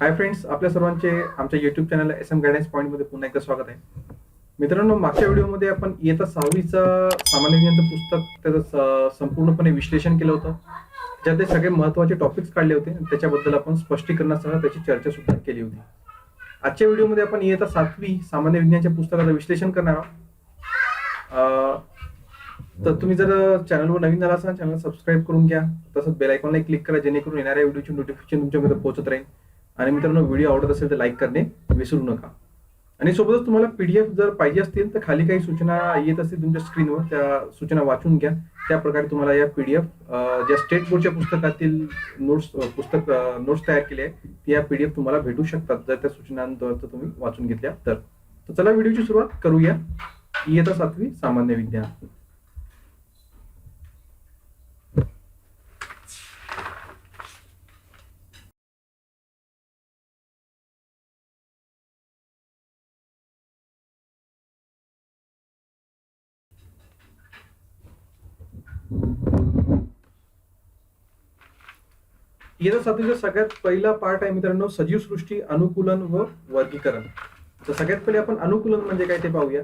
Hi friends, आपल्या सर्वांचे आमच्या युट्यूब चॅनल SM गायडन्स पॉईंटमध्ये पुन्हा एकदा स्वागत आहे. मित्रांनो, मागच्या व्हिडिओमध्ये आपण इयत्ता 6वीचा सामान्य विज्ञानचं पुस्तक त्याचं संपूर्णपणे विश्लेषण केलं होतं. त्याच्यात सगळे महत्त्वाचे टॉपिक्स काढले होते आणि त्याच्याबद्दल आपण स्पष्टीकरणासह त्याची चर्चा सुद्धा केली होती. आजच्या व्हिडिओमध्ये आपण इयत्ता 7वी सामान्य विज्ञानच्या पुस्तकाचं विश्लेषण करणार आहोत. तर तुम्ही जर चॅनलवर नवीन झाला असाल, चॅनल सबस्क्राईब करून घ्या. तसंच बेल आयकॉनला क्लिक करा, जेणेकरून येणाऱ्या व्हिडिओची नोटिफिकेशन तुमच्यापर्यंत पोहोचत राहील. आणि मित्रांनो, व्हिडिओ आवडत असेल तर लाईक करणे विसरू नका. आणि सोबतच तुम्हाला PDF जर पाहिजे असतील तर खाली काही सूचना येत असतील तुमच्या स्क्रीनवर, त्या सूचना वाचून घ्या. त्या प्रकारे तुम्हाला या PDF ज्या स्टेट बोर्डच्या पुस्तकातील नोट्स तयार केले आहे, या PDF तुम्हाला भेटू शकतात जर त्या सूचनांद्वारे तुम्ही वाचून घेतल्या तर. चला व्हिडिओची सुरुवात करूया. इयत्ता 7वी सामान्य विज्ञान. इयत्ता 7वीचा सगळ्यात पहिला पार्ट आहे मित्रांनो, सजीव सृष्टी, अनुकूलन व वर्गीकरण. तर सगळ्यात पहिले आपण अनुकूलन म्हणजे काय ते पाहूया.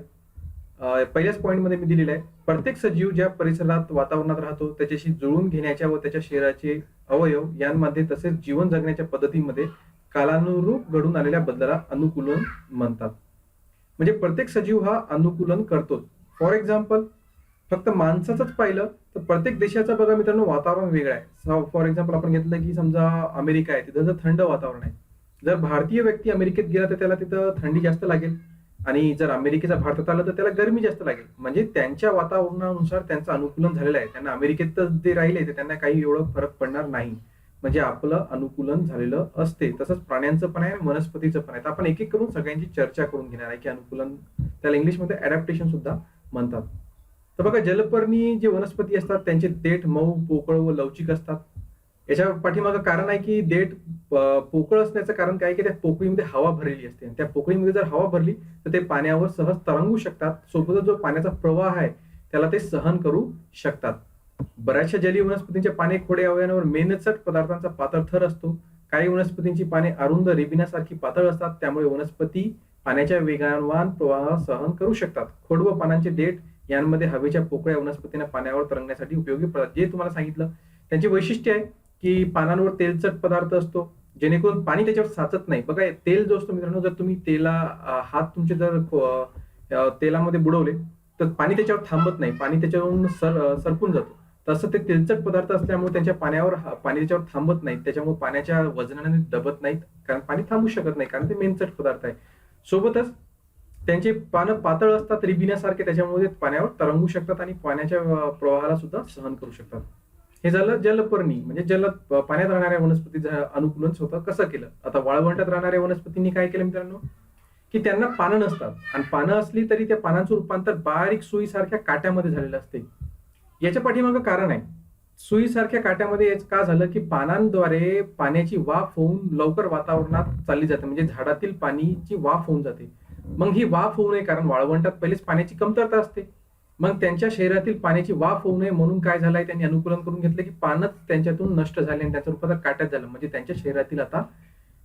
पहिल्याच पॉइंट मध्ये मी दिलेलं आहे, प्रत्येक सजीव ज्या परिसरात वातावरणात राहतो त्याच्याशी जुळून घेण्याच्या व त्याच्या शरीराचे अवयव यांमध्ये तसेच जीवन जगण्याच्या पद्धतीमध्ये कालानुरूप घडून आलेल्या बदलाला अनुकूलन म्हणतात. म्हणजे प्रत्येक सजीव हा अनुकूलन करतो. फॉर एक्झाम्पल, फक्त माणसाचंच पाहिलं तर प्रत्येक देशाचं बघा मित्रांनो वातावरण वेगळं आहे. फॉर एक्झाम्पल आपण घेतलं की समजा अमेरिका आहे, तिथं जर थंड वातावरण आहे. जर भारतीय व्यक्ती अमेरिकेत गेला तर त्याला तिथं थंडी जास्त लागेल, आणि जर अमेरिकेचा भारतात आला तर त्याला गरमी जास्त लागेल. म्हणजे त्यांच्या वातावरणानुसार त्यांचं अनुकूलन झालेलं आहे. त्यांना अमेरिकेत जे राहिले ते त्यांना काही एवढं फरक पडणार नाही. म्हणजे आपलं अनुकूलन झालेलं असते. तसंच प्राण्यांचं पण आहे आणि वनस्पतीचं पण आहे. तर आपण एक एक करून सगळ्यांची चर्चा करून घेणार आहे की अनुकूलन, त्याला इंग्लिशमध्ये अडॅप्टेशन सुद्धा म्हणतात. तर बघा, जलपर्णी जे वनस्पती असतात त्यांचे देठ मऊ, पोकळ व लवचिक असतात. याच्या पाठीमागं कारण आहे की देठ पोकळ असण्याचं कारण काय की त्या पोकळीमध्ये हवा भरलेली असते. त्या पोकळीमध्ये जर हवा भरली तर ते पाण्यावर सहज तरंगू शकतात. सोबतच जो पाण्याचा प्रवाह आहे त्याला ते सहन करू शकतात. बऱ्याचशा जलीय वनस्पतींच्या पाने खोडे अवयवांवर मेनचट पदार्थांचा पातळ थर असतो. काही वनस्पतींची पाने अरुंद रेबिनासारखी पातळ असतात, त्यामुळे वनस्पती पाण्याच्या वेगवान प्रवाह सहन करू शकतात. खोड व पानांचे देठ यांमध्ये हवेच्या पोकळ्या वनस्पतींना पाण्यावर तरंगण्यासाठी उपयोगी पडतात. जे तुम्हाला सांगितलं त्यांची वैशिष्ट्य आहे की पानांवर तेलचट पदार्थ असतो, जेणेकरून पाणी त्याच्यावर साचत नाही. बघा, तेल जो असतो मित्रांनो, जर तुम्ही हात तुमचे जर तेलामध्ये बुडवले तर पाणी त्याच्यावर थांबत नाही, पाणी त्याच्यावरून सरकून जातो. तसं ते तेलचट पदार्थ असल्यामुळे त्यांच्या पाणी त्याच्यावर थांबत नाही, त्याच्यामुळे पाण्याच्या वजनाने दबत नाहीत, कारण पाणी थांबू शकत नाही, कारण ते मेनचट पदार्थ आहे. सोबतच त्यांचे पानं पातळ असतात, रिबिन्यासारखे, त्याच्यामुळे पाण्यावर तरंगू शकतात आणि पाण्याच्या प्रवाहाला सुद्धा सहन करू शकतात. हे झालं जलपर्णी, म्हणजे पाण्यात राहणाऱ्या वनस्पतीचं अनुकूलन स्वतः कसं केलं. आता वाळवंटात राहणाऱ्या वनस्पतींनी काय केलं मित्रांनो, की त्यांना पानं नसतात, आणि पानं असली तरी त्या पानांचं रूपांतर बारीक सुईसारख्या काट्यामध्ये झालेलं असते. याच्या पाठीमागं कारण आहे, सुईसारख्या काट्यामध्ये का झालं की पानांद्वारे पाण्याची वाफ होऊन लवकर वातावरणात चालली जाते, म्हणजे झाडातील पाण्याची वाफ होऊन जाते. मग ही वाफ होऊ नये, कारण वाळवंटात पहिलेच पाण्याची कमतरता असते. मग त्यांच्या शरीरातील पाण्याची वाफ होऊ नये म्हणून काय झालंय, त्यांनी अनुकूलन करून घेतलं की पानच त्यांच्यातून नष्ट झाले आणि त्याचं रूपांतर काट्यात झालं. म्हणजे त्यांच्या शरीरातील आता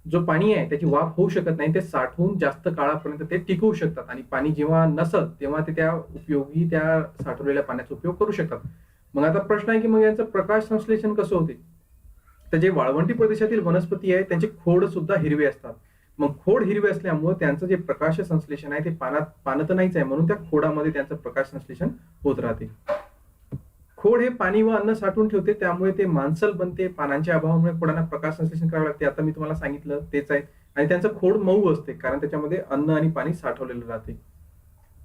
जो पाणी आहे त्याची वाफ होऊ शकत नाही, ते साठवून जास्त काळापर्यंत ते टिकवू शकतात, आणि पाणी जेव्हा नसत तेव्हा ते त्या साठवलेल्या पाण्याचा उपयोग करू शकतात. मग आता प्रश्न आहे की मग यांचं प्रकाश संश्लेषण कसं होते. तर जे वाळवंटी प्रदेशातील वनस्पती आहे त्यांचे खोड सुद्धा हिरवे असतात. मग खोड हिरवे असल्यामुळे त्यांचं जे प्रकाश संश्लेषण आहे ते पानं तर नाहीच आहे, म्हणून त्या खोडामध्ये त्यांचं प्रकाश संश्लेषण होत राहते. खोड हे पाणी व अन्न साठवून ठेवते, त्यामुळे ते मांसल बनते. पानांच्या अभावामुळे खोडांना प्रकाश संश्लेषण करावे लागते. आता मी तुम्हाला सांगितलं तेच आहे. आणि त्यांचं खोड मऊ असते, कारण त्याच्यामध्ये अन्न आणि पाणी साठवलेलं राहते.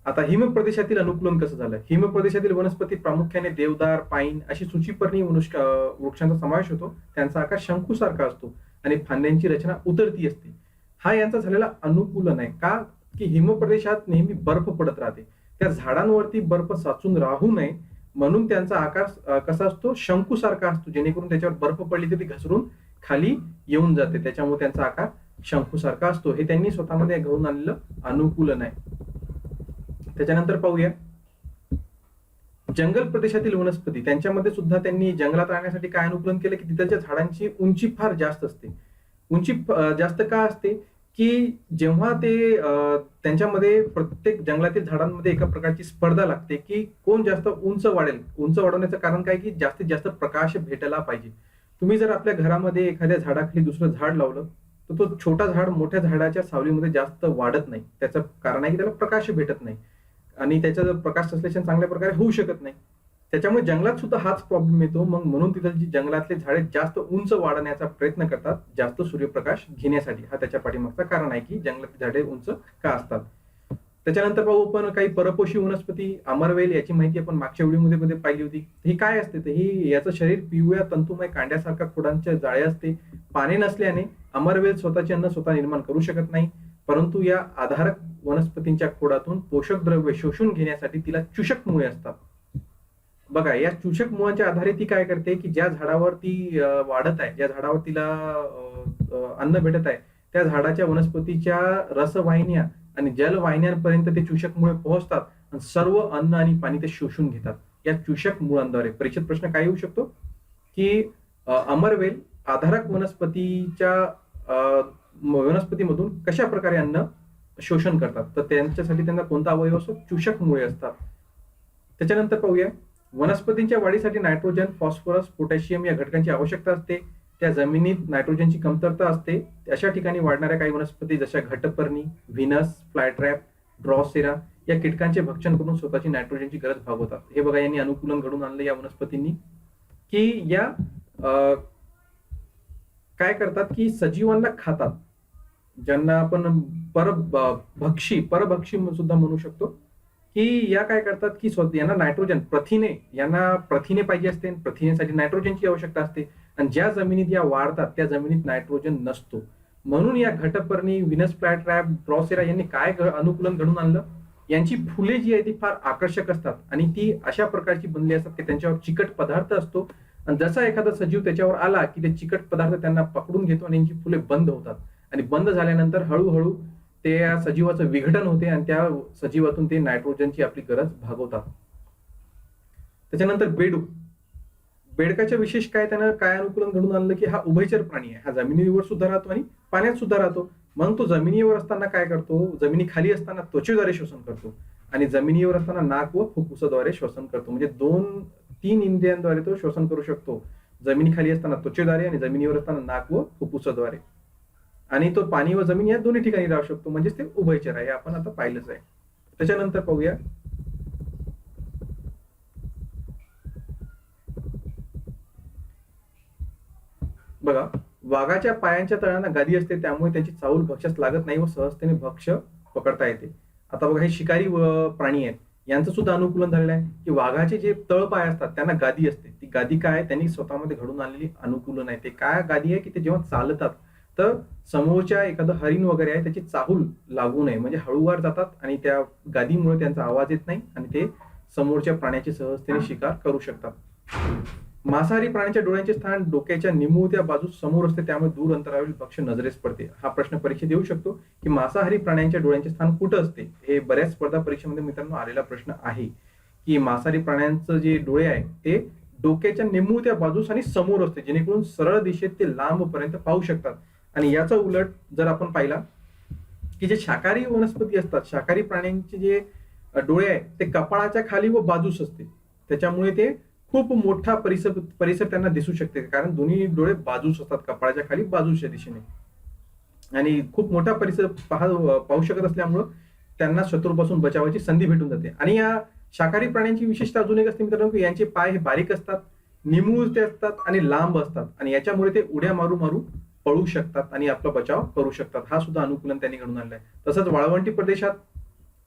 आता हिमप्रदेशातील अनुकूलन कसं झालं. हिमप्रदेशातील वनस्पती प्रामुख्याने देवदार, पाईन अशी सूचीपर्णी वृक्षांचा समावेश होतो. त्यांचा आकार शंकूसारखा असतो आणि फांद्यांची रचना उतरती असते. हा यांचा झालेला अनुकूलन आहे. का की हिमप्रदेशात नेहमी बर्फ पडत राहते, त्या झाडांवरती बर्फ साचून राहू नये म्हणून त्यांचा आकार कसा असतो, शंकूसारखा असतो, जेणेकरून त्याच्यावर बर्फ पडली तर ती घसरून खाली येऊन जाते. त्याच्यामुळे त्यांचा आकार शंकूसारखा असतो. हे त्यांनी स्वतःमध्ये घडवून आणलेलं अनुकूलन आहे. त्याच्यानंतर पाहूया जंगल प्रदेशातील वनस्पती. त्यांच्यामध्ये सुद्धा त्यांनी जंगलात राहण्यासाठी काय अनुकूलन केलं की तिथल्या झाडांची उंची फार जास्त असते. उंची जास्त का असते, की जेव्हा ते त्यांच्यामध्ये प्रत्येक जंगलातील झाडांमध्ये एका प्रकारची स्पर्धा लागते, की कोण जास्त उंच वाढेल. उंच वाढवण्याचं कारण काय, की जास्तीत जास्त प्रकाश भेटायला पाहिजे. तुम्ही जर आपल्या घरामध्ये एखाद्या झाडाखाली दुसरं झाड लावलं, तर तो छोटा झाड मोठ्या झाडाच्या सावलीमध्ये जास्त वाढत नाही. त्याचं कारण आहे, की त्याला प्रकाश भेटत नाही आणि त्याचा जर प्रकाश संश्लेषण चांगल्या प्रकारे होऊ शकत नाही. त्याच्यामुळे जंगलात सुद्धा हाच प्रॉब्लेम येतो. मग म्हणून तिथं जी जंगलातले झाडे जास्त उंच वाढण्याचा प्रयत्न करतात, जास्त सूर्यप्रकाश घेण्यासाठी. हा त्याच्या पाठीमागचं कारण आहे, की जंगलातली झाडे उंच का असतात. त्याच्यानंतर पाहू आपण काही परपोषी वनस्पती. अमरवेल याची माहिती आपण मागच्या व्हिडिओमध्ये पाहिली होती. ही काय असते, तर ही याचं शरीर पिवळ्या तंतुमय कांड्यासारख्या खोडांच्या जाळे असते. पाने नसल्याने अमरवेल स्वतःचे अन्न स्वतः निर्माण करू शकत नाही, परंतु या आधारक वनस्पतींच्या खोडातून पोषक द्रव्य शोषून घेण्यासाठी तिला चूषक मुळे असतात. बघा, या चूषक मुळांच्या आधारे ती काय करते, की ज्या झाडावर ती वाढत आहे, ज्या झाडावर तिला अन्न भेटत आहे, त्या झाडाच्या वनस्पतीच्या रसवाहिन्या आणि जलवाहिन्यांपर्यंत ते चूषक मुळे पोहोचतात आणि सर्व अन्न आणि पाणी ते शोषून घेतात या चूषक मुळांद्वारे. परीक्षेत प्रश्न काय येऊ शकतो, की अमरवेल आधारक वनस्पतीच्या वनस्पतीमधून कशा प्रकारे अन्न शोषण करतात, तर त्यांच्यासाठी त्यांना कोणता अवयव असतो, चूषक मुळे असतात. त्याच्यानंतर पाहूया, वनस्पतींच्या वाढीसाठी नायट्रोजन, फॉस्फरस, पोटॅशियम या घटकांची आवश्यकता असते. त्या जमिनीत नायट्रोजनची कमतरता असते. अशा ठिकाणी वाढणाऱ्या काही वनस्पती जशा घटपर्णी, व्हिनस, फ्लायट्रॅप, ड्रॉसेरा या कीटकांचे भक्षण करून स्वतःची नायट्रोजनची गरज भागवतात. हे बघा, यांनी अनुकूलन घडून आणलं या वनस्पतींनी, की या काय करतात, की सजीवांना खातात, ज्यांना आपण परभक्षी सुद्धा म्हणू शकतो, की या काय करतात, की यांना नायट्रोजन, यांना प्रथिने पाहिजे असते. प्रथिनेसाठी नायट्रोजनची आवश्यकता असते आणि ज्या जमिनीत या वाढतात त्या जमिनीत नायट्रोजन नसतो. म्हणून या घटपर्णी, व्हिनस फ्लायट्रॅप, ड्रॉसेरा यांनी काय अनुकूलन घडून आणलं, यांची फुले जी आहे ती फार आकर्षक असतात आणि ती अशा प्रकारची बनली असतात, की त्यांच्यावर चिकट पदार्थ असतो आणि जसा एखादा सजीव त्याच्यावर आला, की ते चिकट पदार्थ त्यांना पकडून घेतो आणि यांची फुले बंद होतात आणि बंद झाल्यानंतर हळूहळू त्या सजीवाचं विघटन होते आणि त्या सजीवातून ते नायट्रोजनची आपली गरज भागवतात. त्याच्यानंतर बेडकाच्या विशेष काय, त्यानं काय अनुकूलन घडून आणलं, की हा उभयचर प्राणी आहे. हा जमिनीवर सुद्धा राहतो आणि पाण्यात सुद्धा राहतो. मग तो जमिनीवर असताना काय करतो, जमिनी खाली असताना त्वचेद्वारे श्वसन करतो आणि जमिनीवर असताना नाक व फुफ्फुसाद्वारे श्वसन करतो. म्हणजे 2-3 इंद्रियांद्वारे तो श्वसन करू शकतो. जमिनी खाली असताना त्वचेद्वारे आणि जमिनीवर असताना नाक व फुफ्फुसाद्वारे. आणि तो पाणी व जमीन या दोन्ही ठिकाणी राहू शकतो. म्हणजेच ते उभयचर आहे, आपण आता पाहिलंच आहे. त्याच्यानंतर पाहूया, बघा, वाघाच्या पायांच्या तळांना गादी असते, त्यामुळे त्यांची चावल भक्ष्यास लागत नाही व सहजतेने भक्ष्य पकडता येते. आता बघा, हे शिकारी प्राणी आहेत, यांचं सुद्धा अनुकूलन झालेलं आहे, की वाघाचे जे तळपाय असतात त्यांना गादी असते. ती गादी काय, त्यांनी स्वतःमध्ये घडून आणलेली अनुकूलन आहे. ते काय गादी आहे, की ते जेव्हा चालतात तर समोरच्या एखादं हरिण वगैरे आहे त्याची चाहूल लागू नये, म्हणजे हळूवार जातात आणि त्या गादीमुळे त्यांचा आवाज येत नाही आणि ते समोरच्या प्राण्याची सहजतेने शिकार करू शकतात. मांसाहारी प्राण्याच्या डोळ्यांचे स्थान डोक्याच्या निमुळत्या बाजूस समोर असते, त्यामुळे दूर अंतरावरील भक्ष्य नजरेस पडते. हा प्रश्न परीक्षेत येऊ शकतो, की मांसाहारी प्राण्यांच्या डोळ्यांचे स्थान कुठं असते. हे बऱ्याच स्पर्धा परीक्षेमध्ये मित्रांनो आलेला प्रश्न आहे, की मांसाहारी प्राण्यांचं जे डोळे आहे ते डोक्याच्या निमुळत्या बाजूस आणि समोर असते, जेणेकरून सरळ दिशेत ते लांब पर्यंत पाहू शकतात. आणि याचा उलट जर आपण पाहिला, की जे शाकाहारी वनस्पती असतात, शाकाहारी प्राण्यांचे जे डोळे आहेत ते कपाळाच्या खाली व बाजूस असते, त्याच्यामुळे ते खूप मोठा परिसर त्यांना दिसू शकते, कारण दोन्ही डोळे बाजूस असतात, कपाळाच्या खाली बाजूच्या दिशेने, आणि खूप मोठा परिसर पाहू शकत असल्यामुळं त्यांना शत्रूपासून बचावाची संधी भेटून जाते. आणि या शाकाहारी प्राण्यांची विशेषता अजून एक असते मित्रांनो, की यांचे पाय हे बारीक असतात, निमुळते असतात आणि लांब असतात आणि याच्यामुळे ते उड्या मारू मारू पळू शकतात आणि आपला बचाव करू शकतात. हा सुद्धा अनुकूलन त्यांनी घडून आणलंय. तसंच वाळवंटी प्रदेशात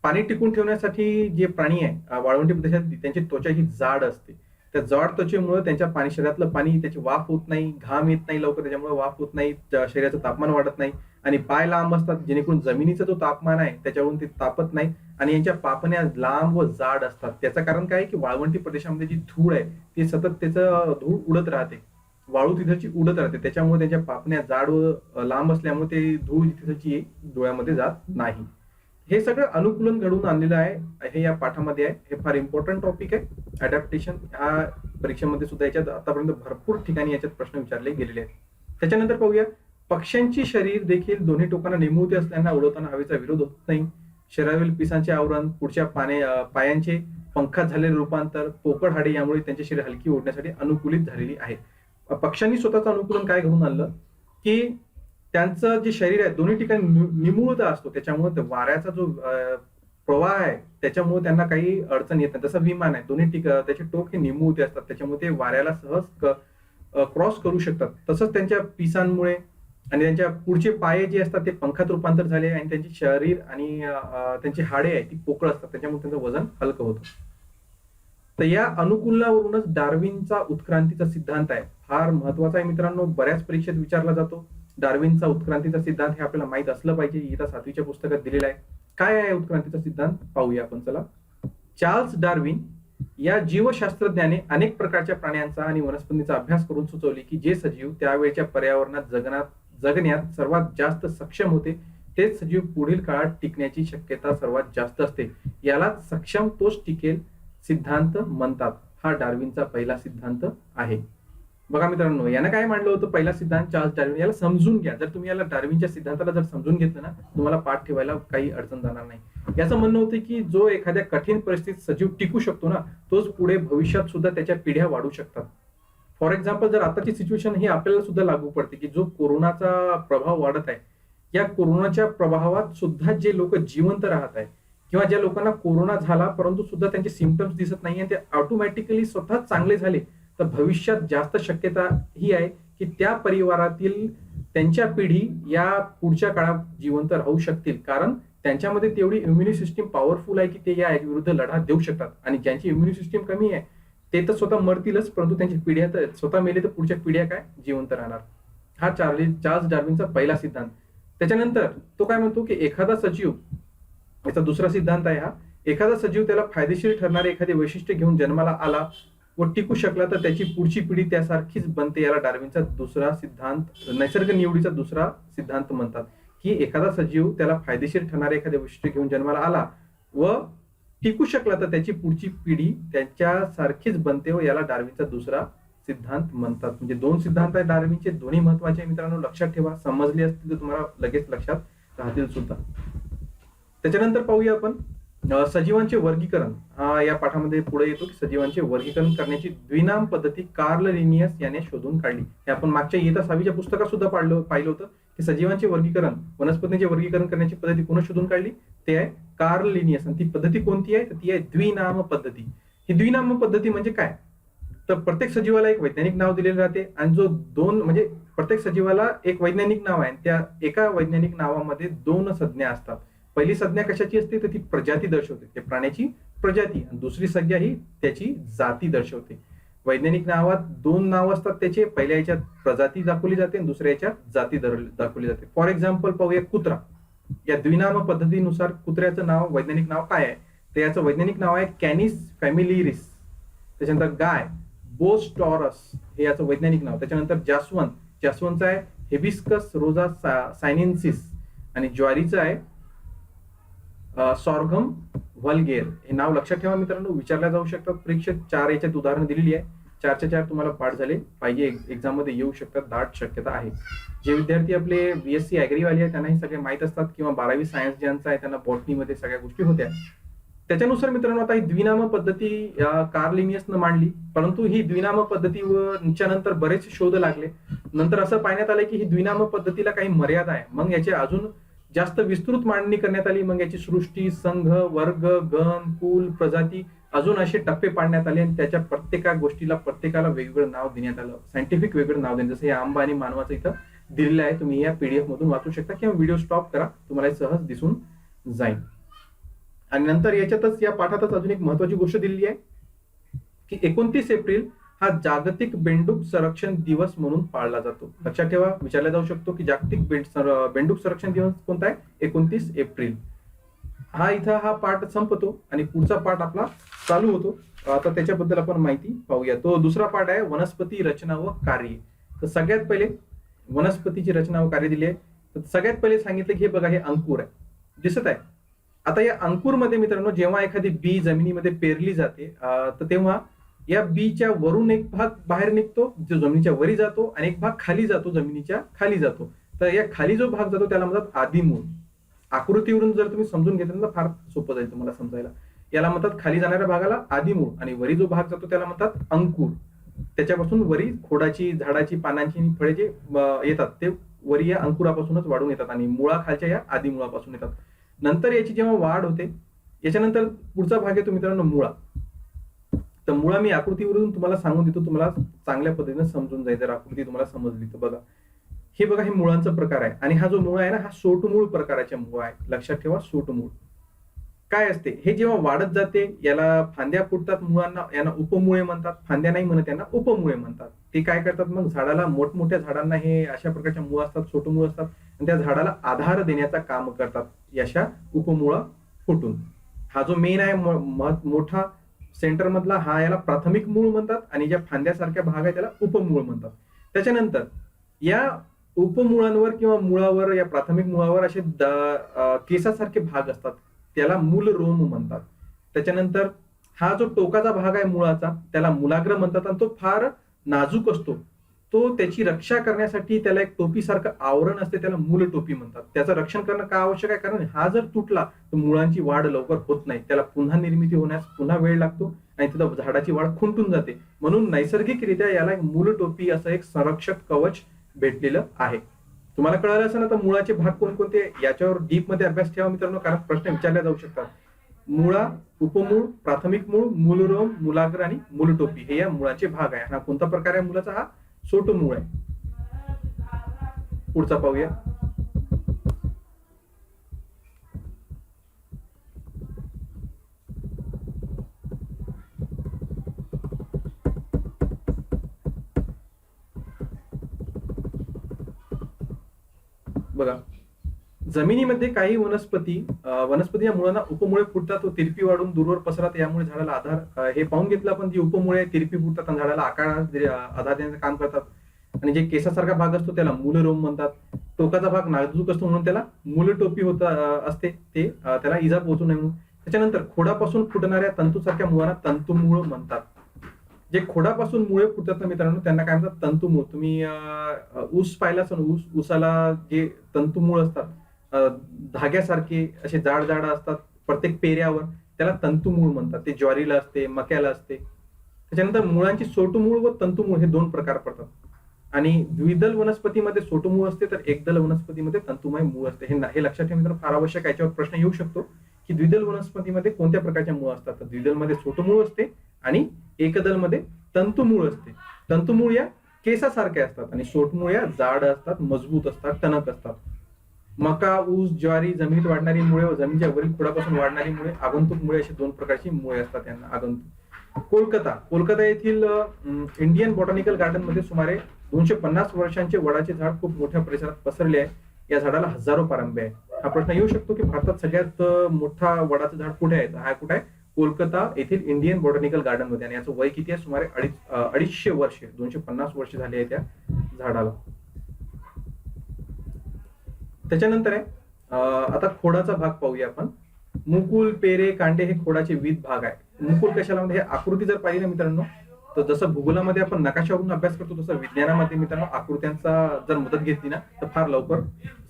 पाणी टिकून ठेवण्यासाठी जे प्राणी आहे, वाळवंटी प्रदेशात त्यांची त्वचा ही जाड असते. त्या जाड त्वचेमुळे त्यांच्या शरीरातलं पाणी, त्याची वाफ होत नाही, घाम येत नाही लवकर, त्याच्यामुळे वाफ होत नाही, शरीराचं तापमान वाढत नाही. आणि पाय लांब असतात, जेणेकरून जमिनीचा जो तापमान आहे त्याच्यावरून ते तापत नाही. आणि यांच्या पापण्या लांब व जाड असतात. त्याचं कारण काय, की वाळवंटी प्रदेशामध्ये जी धूळ आहे ती सतत त्याचं धूळ उडत राहते, वाळू तिथची उडत राहते, त्याच्यामुळे त्यांच्या पापण्या जाड व लांब असल्यामुळे ते धूळ तिथची डोळ्यामध्ये जात नाही. हे सगळं अनुकूलन घडून आणलेलं आहे, हे या पाठामध्ये आहे. हे फार इम्पॉर्टंट टॉपिक आहे. अडॅप्टेशन ह्या परीक्षेमध्ये सुद्धा याच्यात आतापर्यंत भरपूर ठिकाणी याच्यात प्रश्न विचारले गेलेले आहेत. त्याच्यानंतर पाहूया, पक्ष्यांची शरीर देखील दोन्ही टोकांना निमुळते असल्याने उडवताना हवेचा विरोध होत नाही. शरीरावरील पिसांचे आवरण, पुढच्या पायांचे पंखात झालेले रूपांतर, पोकळ हाडे यामुळे त्यांचे शरीर हलकी ओढण्यासाठी अनुकूलित झालेली आहेत. पक्ष्यांनी स्वतःचं अनुकूलन काय घडवून आणलं की त्यांचं जे शरीर आहे दोन्ही ठिकाणी निमुळता असतो, त्याच्यामुळे वाऱ्याचा जो प्रवाह आहे त्याच्यामुळे त्यांना काही अडचण येत नाही. जसं विमान आहे, दोन्ही त्याचे टोक हे निमुळते असतात, त्याच्यामुळे ते वाऱ्याला सहज क्रॉस करू शकतात. तसंच त्यांच्या पिसांमुळे आणि त्यांच्या पुढचे पाय जे असतात ते पंखात रूपांतर झाले आणि त्यांचे शरीर आणि त्यांची हाडे आहे ती पोकळ असतात, त्याच्यामुळे त्यांचं वजन हलकं होतं. तर या अनुकूलनावरूनच डार्विनचा उत्क्रांतीचा सिद्धांत आहे, फार महत्वाचा आहे मित्रांनो, बऱ्याच परीक्षेत विचारला जातो. डार्विनचा उत्क्रांतीचा सिद्धांत हे आपल्याला माहित असलं पाहिजे, इयत्ता 7वीच्या पुस्तकात दिलेला आहे. काय आहे उत्क्रांतीचा सिद्धांत पाहूया आपण. चला. चार्ल्स डार्विन या जीवशास्त्रज्ञाने अनेक प्रकारच्या प्राण्यांचा आणि वनस्पतींचा अभ्यास करून सुचवले की जे सजीव त्यावेळच्या पर्यावरणात जगण्यात सर्वात जास्त सक्षम होते तेच सजीव पुढील काळात टिकण्याची शक्यता सर्वात जास्त असते. याला सक्षम तोच टिकेल सिद्धांत म्हणतात. हा डार्विनचा पहिला सिद्धांत आहे. बघा मित्रांनो, यानं काय मांडलं होतं पहिला सिद्धांत चार्ल्स डार्विन. याला समजून घ्या. जर तुम्ही याला डार्विनच्या सिद्धांताला जर समजून घेतलं ना, तुम्हाला पाठ ठेवायला काही अडचण जाणार नाही. याचं म्हणणं होतं की जो एखाद्या कठीण परिस्थितीत सजीव टिकू शकतो ना, तोच पुढे भविष्यात सुद्धा त्याच्या पिढ्या वाढू शकतात. फॉर एक्झाम्पल, जर आताची सिच्युएशन ही आपल्याला सुद्धा लागू पडते की जो कोरोनाचा प्रभाव वाढत आहे, या कोरोनाच्या प्रभावात सुद्धा जे लोक जिवंत राहत आहे किंवा ज्या लोकांना कोरोना झाला परंतु सुद्धा त्यांचे सिम्पटम्स दिसत नाही आणि ते ऑटोमॅटिकली स्वतः चांगले झाले, तर भविष्यात जास्त शक्यता ही आहे की त्या परिवारातील त्यांच्या पिढी या पुढच्या काळात जिवंत राहू शकतील, कारण त्यांच्यामध्ये तेवढी इम्युनी सिस्टीम पॉवरफुल आहे की ते या विरुद्ध लढा देऊ शकतात. आणि ज्यांची इम्युनी सिस्टीम कमी आहे ते तर स्वतः मरतीलच, परंतु त्यांची पिढ्या तर स्वतः मेले तर पुढच्या पिढ्या काय जिवंत राहणार. हा चार्ल्स डार्विनचा पहिला सिद्धांत. त्याच्यानंतर तो काय म्हणतो की एखादा सजीव, याचा दुसरा सिद्धांत आहे हा, एखादा सजीव त्याला फायदेशीर ठरणारे एखादे वैशिष्ट्य घेऊन जन्माला आला व टिकू शकला तर त्याची पुढची पिढी त्यासारखीच बनते. याला डार्विनचा दुसरा सिद्धांत, नैसर्ग निवडीचा दुसरा सिद्धांत म्हणतात. की एखादा सजीव त्याला फायदेशीर ठरणारे एखादे वैशिष्ट्य घेऊन जन्माला आला व टिकू शकला तर त्याची पुढची पिढी त्याच्यासारखीच बनते व याला डार्विनचा दुसरा सिद्धांत म्हणतात. म्हणजे दोन सिद्धांत आहेत डार्विनचे, दोन्ही महत्वाचे मित्रांनो, लक्षात ठेवा. समजले असतील तर तुम्हाला लगेच लक्षात राहतील सुद्धा. त्याच्यानंतर पाहूया आपण सजीवांचे वर्गीकरण. या पाठामध्ये पुढे येतो की सजीवांचे वर्गीकरण करण्याची द्विनाम पद्धती कार्ल लिनियस याने शोधून काढली. हे आपण मागच्या इयत्ता 6वीच्या पुस्तकात सुद्धा पाहिलं होतं की सजीवांचे वर्गीकरण, वनस्पतींचे वर्गीकरण करण्याची पद्धती कोण शोधून काढली, ते आहे कार्ल लिनियस. आणि ती पद्धती कोणती आहे तर ती आहे द्विनाम पद्धती. ही द्विनाम पद्धती म्हणजे काय, तर प्रत्येक सजीवाला एक वैज्ञानिक नाव दिलेलं राहते आणि जो म्हणजे प्रत्येक सजीवाला एक वैज्ञानिक नाव आहे, त्या एका वैज्ञानिक नावामध्ये दोन संज्ञा असतात. पहिली संज्ञा कशाची असते तर ती प्रजाती दर्शवते, ते प्राण्याची प्रजाती, आणि दुसरी संज्ञा ही त्याची जाती दर्शवते. वैज्ञानिक नावात दोन नाव असतात त्याचे, पहिल्या याच्यात प्रजाती दाखवली जाते आणि दुसऱ्या याच्यात जाती दाखवली जाते. फॉर एक्झाम्पल पाहूया कुत्रा. या द्विनाम पद्धतीनुसार कुत्र्याचं नाव, वैज्ञानिक नाव काय आहे, तर याचं वैज्ञानिक नाव आहे कॅनिस फॅमिलिरिस. त्याच्यानंतर गाय बोस टॉरस हे याचं वैज्ञानिक नाव. त्याच्यानंतर जास्वंतचं आहे हेबिस्कस रोजा सायनेन्सिस. आणि ज्वारीचं आहे सॉर्गम व्हल्गेर. हे नाव लक्षात ठेवा मित्रांनो, विचारल्या जाऊ शकतात परीक्षेत. 4 याच्यात उदाहरण दिलेली आहे, 4च्या 4 तुम्हाला पाठ झाले पाहिजे, एक्झाम मध्ये येऊ शकतात, दाट शक्यता आहे. जे विद्यार्थी आपले बीएससी ऍग्रीवाले आहे त्यांना हे सगळे माहित असतात, किंवा 12वी सायन्स ज्यांचा आहे त्यांना बॉटनीमध्ये सगळ्या गोष्टी होत्या. त्याच्यानुसार मित्रांनो आता ही द्विनाम पद्धती कार्ल लिनियसनं मांडली, परंतु ही द्विनाम पद्धतीच्या नंतर बरेच शोध लागले. नंतर असं पाहण्यात आलं की ही द्विनाम पद्धतीला काही मर्यादा आहे. मग याचे अजून जास्त विस्तृत मांडणी करण्यात आली. मग याची सृष्टी, संघ, वर्ग, गण, कुल, प्रजाती अजून असे टप्पे पाडण्यात आले आणि त्याच्या प्रत्येका गोष्टीला प्रत्येकाला वेगवेगळं नाव देण्यात आलं, सायंटिफिक वेगळं नाव देण्यात. जसं हे आंबा आणि मानवाचं इथं दिलेलं आहे, तुम्ही या पीडीएफ मधून वाचू शकता किंवा व्हिडिओ स्टॉप करा, तुम्हाला सहज दिसून जाईल. आणि नंतर याच्यातच, या पाठातच अजून एक महत्वाची गोष्ट दिलेली आहे की 29 एप्रिल हा जागतिक बेंडूक संरक्षण दिवस म्हणून पाळला जातो. लक्षात ठेवा, विचारला जाऊ शकतो की जागतिक बेंडूक संरक्षण दिवस कोणता आहे, 29 एप्रिल. हा इथं हा पाठ संपतो आणि पुढचा पाठ आपला चालू होतो. आता त्याच्याबद्दल आपण माहिती पाहूया. तो दुसरा पाठ आहे वनस्पती रचना व कार्य. तर सगळ्यात पहिले वनस्पतीची रचना व कार्य दिली आहे. तर सगळ्यात पहिले सांगितलं की हे बघा, हे अंकुर आहे, दिसत आहे. आता या अंकुरमध्ये मित्रांनो, जेव्हा एखादी बी जमिनीमध्ये पेरली जाते तर तेव्हा या बीच्या वरून एक भाग बाहेर निघतो, जो जमिनीच्या वरी जातो, आणि एक भाग खाली जातो, जमिनीच्या खाली जातो. तर या खाली जो भाग जातो त्याला म्हणतात आदिमूळ. आकृतीवरून जर तुम्ही समजून घेतलं तर फार सोपं जाईल तुम्हाला समजायला. याला म्हणतात खाली जाणाऱ्या भागाला आदिमूळ, आणि वरी जो भाग जातो त्याला म्हणतात अंकुर. त्याच्यापासून वरी खोडाची, झाडाची, पानांची आणि फळे जे येतात ते वरी या अंकुरापासूनच वाढून येतात, आणि मुळाखालच्या या आदिमुळापासून येतात. नंतर याची जेव्हा वाढ होते, याच्यानंतर पुढचा भाग येतो मित्रांनो मुळा. तर मुळा मी आकृतीवरून तुम्हाला सांगून देतो, तुम्हाला चांगल्या पद्धतीने समजून जाईल जर आकृती तुम्हाला समजली तर. बघा हे मुळांचा प्रकार आहे, आणि हा जो मुळा आहे ना, हा सोटमूळ प्रकाराच्या मुळा आहे. लक्षात ठेवा, सोटमूळ काय असते. हे जेव्हा वाढत जाते याला फांद्या फुटतात मुळांना, यांना उपमुळे म्हणतात. फांद्या नाही म्हणत, यांना उपमुळे म्हणतात. ते काय करतात मग, झाडाला, मोठमोठ्या झाडांना हे अशा प्रकारच्या मुळा असतात, सोटमूळ असतात, आणि त्या झाडाला आधार देण्याचा काम करतात अशा उपमुळा फुटून. हा जो मेन आहे मोठा सेंटर मधला, हा याला प्राथमिक मूळ म्हणतात, आणि ज्या फांद्यासारख्या भाग आहे त्याला उपमूळ म्हणतात. त्याच्यानंतर या उपमुळांवर किंवा मुळावर, या प्राथमिक मुळावर असे केसासारखे भाग असतात, त्याला मूलरोम म्हणतात. त्याच्यानंतर हा जो टोकाचा भाग आहे मुळाचा त्याला मूलाग्र म्हणतात, आणि तो फार नाजूक असतो. तो त्याची रक्षा करण्यासाठी त्याला एक टोपीसारखं आवरण असते, त्याला मूल टोपी म्हणतात. त्याचं रक्षण करणं का आवश्यक आहे, कारण हा जर तुटला तर मुळांची वाढ लवकर होत नाही, त्याला पुन्हा निर्मिती होण्यास पुन्हा वेळ लागतो, आणि तिथं झाडाची वाढ खुंटून जाते. म्हणून नैसर्गिकरित्या याला एक मूल टोपी असं एक संरक्षक कवच भेटलेलं आहे. तुम्हाला कळालं असं ना, तर मुळाचे भाग कोणकोणते याच्यावर डीप मध्ये अभ्यास ठेवा मित्रांनो, कारण प्रश्न विचारले जाऊ शकतात. मुळा, उपमूळ, प्राथमिक मूळ, मूलरोम, मूलाग्र आणि मूलटोपी हे या मुळाचे भाग आहे. हा कोणता प्रकार आहे मुळाचा, हा सोटमूळ आहे. पुढचा पाहूया. बघा, जमिनीमध्ये काही वनस्पती या मुळांना उपमुळे फुटतात व तिरपी वाढून दूरवर पसरतात, यामुळे झाडाला आधार. हे पाहून घेतलं आपण, जी उपमुळे तिरपी फुटतात आणि झाडाला आकार आधार देण्याचं काम करतात. आणि जे केसासारखा भाग असतो त्याला मूलरोम म्हणतात. टोकाचा भाग नाजूक असतो म्हणून त्याला मूलटोपी असते, ते त्याला इजा पोहोचू नये म्हणून. त्याच्यानंतर खोडापासून फुटणाऱ्या तंतूसारख्या मुळांना तंतुमूळ म्हणतात. जे खोडापासून मुळे फुटतात ना मित्रांनो, त्यांना काय म्हणतात, तंतुमूळ. तुम्ही ऊस पाहिला असेल, ऊसाला जे तंतुमूळ असतात, धाग्यासारखे असे जाड जाड असतात प्रत्येक पेऱ्यावर, त्याला तंतुमूळ म्हणतात. ते ज्वारीला असते, मक्याला असते. त्याच्यानंतर मुळांची सोटमूळ व तंतुमूळ हे दोन प्रकार पडतात. आणि द्विदल वनस्पतीमध्ये सोटमूळ असते, तर एकदल वनस्पतीमध्ये तंतुमय मूळ असते. हे लक्षात ठेवा मित्रांनो, फार आवश्यक. याच्यावर प्रश्न येऊ शकतो की द्विदल वनस्पतीमध्ये कोणत्या प्रकारच्या मूळ असतात. तर द्विदल मध्ये सोटमूळ असते, आणि एकदल मध्ये तंतुमूळ असते. तंतुमूळ या केसासारखे असतात, आणि सोटमूळ या जाड असतात, मजबूत असतात, टणक असतात. मका, ऊस, ज्वारी, जमिनीत वाढणारी मुळे व जमिनीच्या वरील खोडापासून वाढणारी मुळे, आगंतुक मुळे, अशी दोन प्रकारची मुळे असतात यांना, आगंतुक. कोलकाता येथील इंडियन बॉटॅनिकल गार्डन मध्ये सुमारे 250 वर्षांचे वडाचे झाड खूप मोठ्या परिसरात पसरले आहे. या झाडाला हजारो पारंब्या आहे. हा प्रश्न येऊ शकतो की भारतात सगळ्यात मोठा वडाचं झाड कुठे आहे. हा कुठे आहे, कोलकाता येथील इंडियन बॉटॅनिकल गार्डन मध्ये. आणि याचं वय किती आहे, सुमारे 250 वर्ष, 250 वर्ष झाले आहे त्या झाडाला. त्याच्यानंतर आहे आता खोडाचा भाग पाहूया आपण. मुकुल, पेरे, कांडे हे खोडाचे विविध भाग आहे. मुकुल कशाला म्हणजे, हे आकृती जर पाहिली ना मित्रांनो, तर जसं भूगोलामध्ये आपण नकाशावरून अभ्यास करतो, तसं विज्ञानामध्ये मित्रांनो आकृत्यांचा जर मदत घेतली ना तर फार लवकर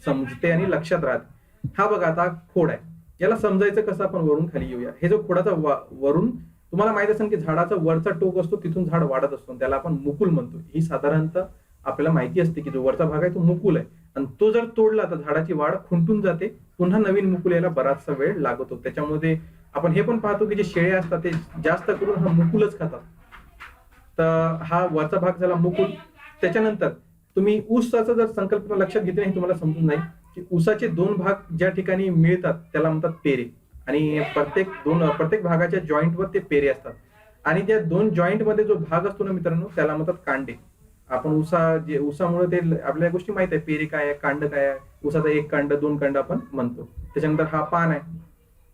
समजते आणि लक्षात राहते. हा बघा आता खोड आहे, याला समजायचं कसं, आपण वरून खाली येऊया. हे जो खोडाचा वरून, तुम्हाला माहित असेल की झाडाचा वरचा टोक असतो, तिथून झाड वाढत असतो, त्याला आपण मुकुल म्हणतो. ही साधारणतः आपल्याला माहिती असते की जो वरचा भाग आहे तो मुकुल आहे, आणि तो जर तोडला तर झाडाची वाढ खुंटून जाते, पुन्हा नवीन मुकुल यायला बराचसा वेळ लागतो. त्याच्यामध्ये आपण हे पण पाहतो की जे शेळे असतात ते जास्त करून हा मुकुलच खातात. तर हा वरचा भाग झाला मुकुल. त्याच्यानंतर तुम्ही ऊसाचा जर संकल्पना लक्षात घेतली नाही, तुम्हाला समजून नाही की ऊसाचे दोन भाग ज्या ठिकाणी मिळतात त्याला म्हणतात पेरे, आणि प्रत्येक भागाच्या जॉईंटवर ते पेरे असतात. आणि त्या दोन जॉईंट मध्ये जो भाग असतो ना मित्रांनो, त्याला म्हणतात कांडे. आपण ऊसामुळे ते आपल्या गोष्टी माहित आहे, पेरे काय आहे, कांड काय आहे. ऊसाचा एक कांड, दोन कांड आपण म्हणतो. त्याच्यानंतर हा पान आहे,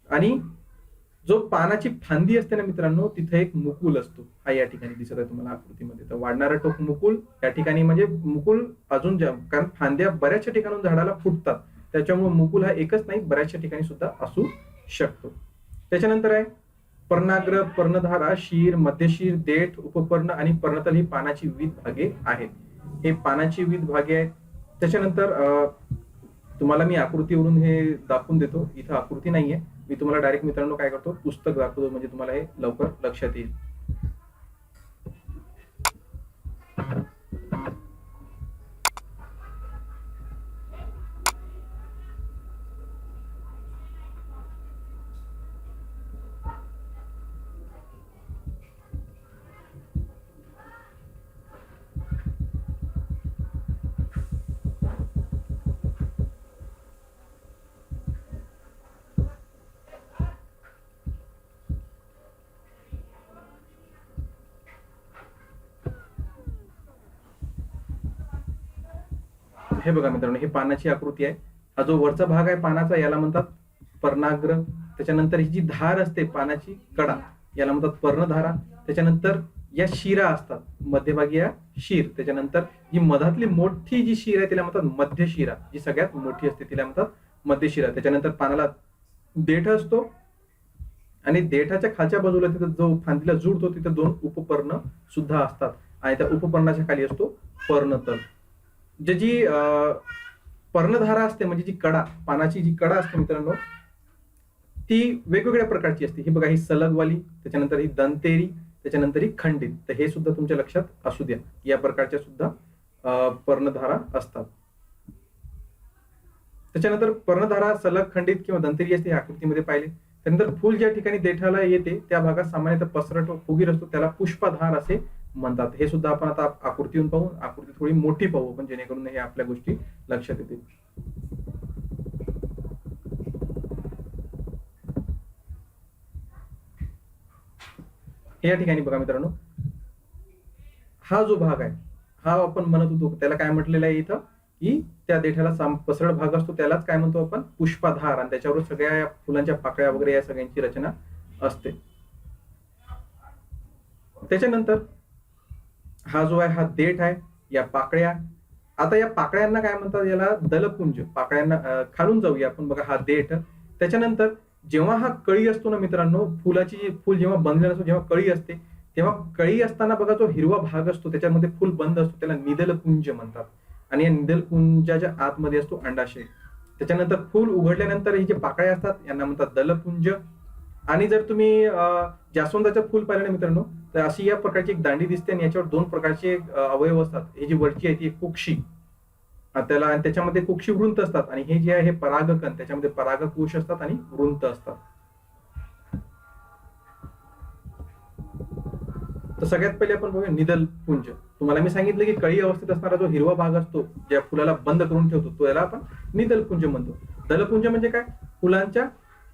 आणि जो पानाची फांदी असते ना मित्रांनो, तिथे एक मुकुल असतो. हा या ठिकाणी दिसत आहे तुम्हाला आकृतीमध्ये. तर वाढणारा टोक मुकुल या ठिकाणी, म्हणजे मुकुल अजून कारण फांद्या बऱ्याचशा ठिकाणून झाडाला फुटतात, त्याच्यामुळे मुकुल हा एकच नाही, बऱ्याचशा ठिकाणी सुद्धा असू शकतो. त्याच्यानंतर आहे पर्णाग्र, पर्णधारा, शीर, मध्यशीर, देठ, उपपर्ण आणि पर्णतल ही पानाची विविध भागे आहेत. हे पानाची विविध भागे आहेत. त्याच्यानंतर तुम्हाला मी आकृतीवरून हे दाखवून देतो. इथं आकृती नाहीये, मी तुम्हाला डायरेक्ट मित्रांनो काय करतो, पुस्तक दाखवतो, म्हणजे तुम्हाला हे लवकर लक्षात येईल. हे बघा मित्रांनो, हे पानाची आकृती आहे. हा जो वरचा भाग आहे पानाचा याला म्हणतात पर्णाग्र. त्याच्यानंतर ही जी धार असते पानाची कडा याला म्हणतात पर्णधारा. त्याच्यानंतर या शिरा असतात मध्यभागी, या शीर. त्याच्यानंतर जी मधातली मोठी जी शीर आहे तिला म्हणतात मध्य शिरा, जी सगळ्यात मोठी असते तिला म्हणतात मध्य शिरा. त्याच्यानंतर पानाला देठ असतो आणि देठाच्या खालच्या बाजूला तिथं जो फांदीला जुळतो तिथे 2 उपपर्ण सुद्धा असतात आणि त्या उपपर्णाच्या खाली असतो पर्णतल. जी पर्णधारा असते म्हणजे जी कडा, पानाची जी कडा असते मित्रांनो, ती वेगवेगळ्या प्रकारची असते. ही बघा, ही सलगवाली, त्याच्यानंतर ही दंतेरी, त्याच्यानंतर ही खंडित. तर हे सुद्धा तुमच्या लक्षात असू द्या, या प्रकारच्या सुद्धा पर्णधारा असतात. त्याच्यानंतर पर्णधारा सलग, खंडित किंवा दंतेरी असते, आकृतीमध्ये पाहिले. त्यानंतर फूल ज्या ठिकाणी देठाला येते त्या भागात सामान्यतः पसरट व फुगीर असतो, त्याला पुष्पधार असे म्हणतात. हे सुद्धा आपण आता आकृतीवरून पाहू. आकृती थोडी मोठी पाहू पण जेणेकरून हे आपल्या गोष्टी लक्षात येतील. या ठिकाणी बघा मित्रांनो, हा जो भाग आहे हा आपण म्हणत होतो त्याला काय म्हटलेलं आहे इथं, की त्या देठाला पसरट भाग असतो त्यालाच काय म्हणतो आपण, पुष्पधार. आणि त्याच्यावर सगळ्या या फुलांच्या पाकळ्या वगैरे या सगळ्यांची रचना असते. त्याच्यानंतर हा जो आहे हा देठ आहे, या पाकळ्या. आता या पाकळ्यांना काय म्हणतात, याला दलपुंज. पाकळ्यांना खालून जाऊया आपण. बघा, हा देठ. त्याच्यानंतर जेव्हा हा कळी असतो ना मित्रांनो, फुलाची फुल जेव्हा बनलेलं असतो, जेव्हा कळी असते तेव्हा कळी असताना बघा जो हिरवा भाग असतो त्याच्यामध्ये फुल बंद असतो, त्याला निदलपुंज म्हणतात. आणि या निदलपुंजाच्या आतमध्ये असतो अंडाशय. त्याच्यानंतर फुल उघडल्यानंतर हे जे पाकळ्या असतात यांना म्हणतात दलपुंज. आणि जर तुम्ही जास्वंदाचं फुल पाहिलं ना मित्रांनो, तर अशी या प्रकारची एक दांडी दिसते आणि याच्यावर 2 प्रकारचे अवयव असतात. ही जी वरची आहे ती कुक्षी, त्याला त्याच्यामध्ये कुक्षी वृंत असतात. आणि हे जे आहे हे परागकण, त्याच्यामध्ये परागकोश असतात आणि वृंत असतात. तर सगळ्यात पहिले आपण बघूया निदल पुंज. तुम्हाला मी सांगितलं की कळी अवस्थेत असणारा जो हिरवा भाग असतो, ज्या फुलाला बंद करून ठेवतो, तो याला आपण निदल पुंज म्हणतो. दलपुंज म्हणजे काय, फुलांच्या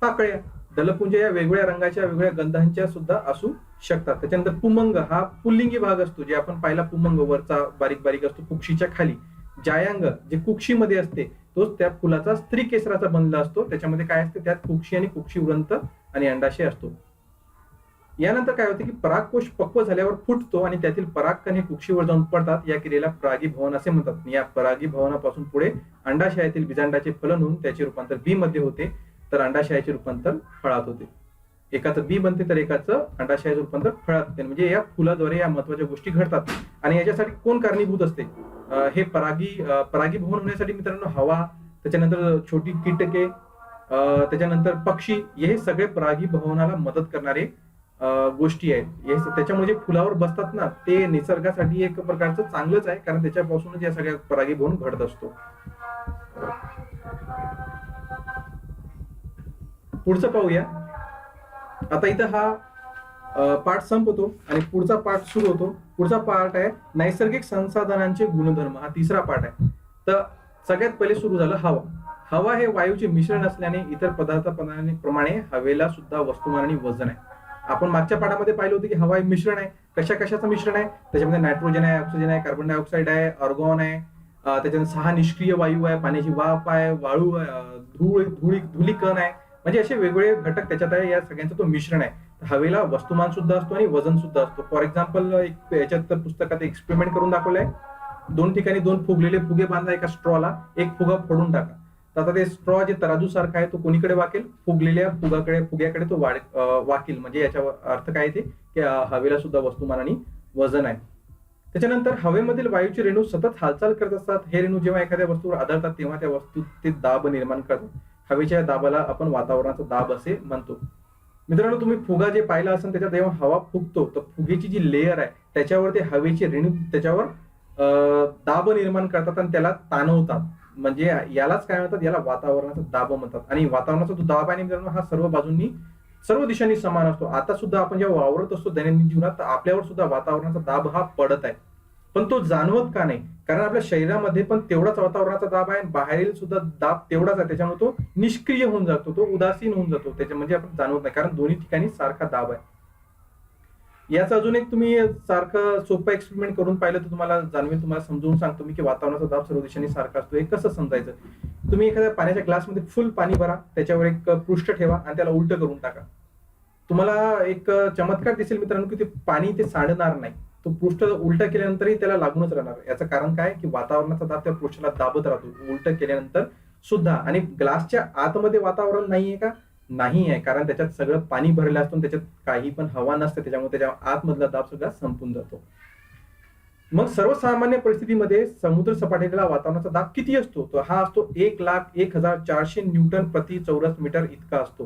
पाकळ्या. दलपुंज या वेगवेगळ्या रंगाच्या, वेगवेगळ्या गंधांच्या सुद्धा असू शकतात. त्याच्यानंतर पुमंग हा पुल्लिंगी भाग असतो, जे आपण पाहिला पुमंग वरचा बारीक बारीक असतो कुक्षीच्या खाली. जायांग जे कुक्षीमध्ये असते, तोच त्या फुलाचा स्त्री केसराचा बनला असतो. त्याच्यामध्ये काय असते, त्यात कुक्षी आणि कुक्षी वृंत आणि अंडाशय असतो. यानंतर काय होते की परागकोश पक्व झाल्यावर फुटतो आणि त्यातील परागकण हे कुक्षीवर जाऊन पडतात. या क्रियेला परागीभवन असे म्हणतात. या परागीभवनापासून पुढे अंडाशयातील बीजांडाचे फलन होऊन त्याचे रूपांतर बी मध्ये होते, तर अंडाशयाचे रूपांतर फळात होते. एकाचं बी बनते तर एकाचं अंडाशयाचं रूपांतर फळात होते. म्हणजे या फुलाद्वारे या महत्वाच्या गोष्टी घडतात. आणि याच्यासाठी कोण कारणीभूत असते, हे परागीभवन होण्यासाठी मित्रांनो हवा, त्याच्यानंतर छोटी कीटके, त्याच्यानंतर पक्षी, हे सगळे परागीभवनाला मदत करणारे गोष्टी आहेत. हे त्याच्यामुळे जे फुलावर बसतात ना, ते निसर्गासाठी एक प्रकारचं चांगलंच आहे, कारण त्याच्यापासूनच या सगळ्या परागीभवन घडत असतो. पुढचं पाहूया. आता इथं हा पाठ संपतो आणि पुढचा पाठ सुरू होतो. पुढचा पाठ आहे नैसर्गिक संसाधनांचे गुणधर्म. हा तिसरा पाठ आहे. तर सगळ्यात पहिले सुरू झालं हवा. हवा हे वायूचे मिश्रण असल्याने इतर पदार्थाप्रमाणे हवेला सुद्धा वस्तुमान आणि वजन आहे. आपण मागच्या पाठामध्ये पाहिलं होतं की हवा हे मिश्रण आहे. कशाचं मिश्रण आहे, त्याच्यामध्ये नायट्रोजन आहे, ऑक्सिजन आहे, कार्बन डायऑक्साईड आहे, आर्गॉन आहे, त्याच्यानंतर 6 निष्क्रिय वायू आहे, पाण्याची वाफ आहे, वाळू, धुलीकण आहे. म्हणजे असे वेगवेगळे घटक त्याच्यात आहे. या सगळ्यांचं तो मिश्रण आहे. हवेला वस्तुमान सुद्धा असतो आणि वजन सुद्धा असतो. फॉर एक्झाम्पल, याच्यात पुस्तकात एक्सपेरिमेंट करून दाखवलंय. 2 ठिकाणी 2 फुगलेले फुगे बांधा एका स्ट्रॉला, एक फुगा फोडून टाका. तर आता ते स्ट्रॉ जे तराजू सारखा आहे तो कोणीकडे वाकेल, फुगलेल्या फुग्याकडे तो वाकेल. म्हणजे याचा अर्थ काय येते की हवेला सुद्धा वस्तुमान आणि वजन आहे. त्याच्यानंतर हवेमधील वायूचे रेणू सतत हालचाल करत असतात. हे रेणू जेव्हा एखाद्या वस्तूवर आदळतात तेव्हा त्या वस्तूत ते दाब निर्माण करतात. हवेच्या दाबाला आपण वातावरणाचा दाब असे म्हणतो. मित्रांनो, तुम्ही फुगा जे पाहिला असेल त्याच्यात जेव्हा हवा फुगतो तर फुगेची जी लेअर आहे त्याच्यावर ते हवेचे रेणू त्याच्यावर दाब निर्माण करतात आणि त्याला ताणवतात. म्हणजे यालाच काय म्हणतात, याला वातावरणाचा दाब म्हणतात. आणि वातावरणाचा जो दाब आहे मित्रांनो हा सर्व बाजूंनी सर्व दिशांनी समान असतो. आता सुद्धा आपण जेव्हा वावरत असतो दैनंदिन जीवनात तर आपल्यावर सुद्धा वातावरणाचा दाब हा पडत आहे, पण तो जाणवत का नाही? कारण आपल्या शरीरामध्ये पण तेवढाच वातावरणाचा दाब आहे, बाहेरील सुद्धा दाब तेवढाच आहे. त्याच्यामुळे तो निष्क्रिय होऊन जातो, तो उदासीन होऊन जातो. त्याच्या म्हणजे आपण जाणवत नाही, कारण दोन्ही ठिकाणी सारखा दाब आहे. याचा अजून एक तुम्ही सारखं सोपं एक्सपेरिमेंट करून पाहिलं तर तुम्हाला जाणवेल. तुम्हाला समजून सांगतो मी की वातावरणाचा दाब सर्व दिशांनी सारखा असतो. हे कसं समजायचं? तुम्ही एखाद्या पाण्याच्या ग्लासमध्ये फुल पाणी भरा, त्याच्यावर एक पृष्ठ ठेवा आणि त्याला उलट करून टाका. तुम्हाला एक चमत्कार दिसेल मित्रांनो की ते पाणी ते सांडणार नाही. तो पृष्ठ उलट केल्यानंतरही त्याला लागूनच राहणार. याचं कारण काय की वातावरणाचा दाब त्या पृष्ठाला दाबत राहतो उलट केल्यानंतर सुद्धा. आणि ग्लासच्या आतमध्ये वातावरण नाहीये का? नाही आहे, कारण त्याच्यात सगळं पाणी भरलं असतं, त्याच्यात काही पण हवा नसते. त्याच्यामुळे त्याच्या आतमधला दाब सगळा संपून जातो. मग सर्वसामान्य परिस्थितीमध्ये समुद्र सपाटीला वातावरणाचा दाब किती असतो? तर हा असतो 1,01,400 न्यूटन प्रति चौरस मीटर इतका असतो.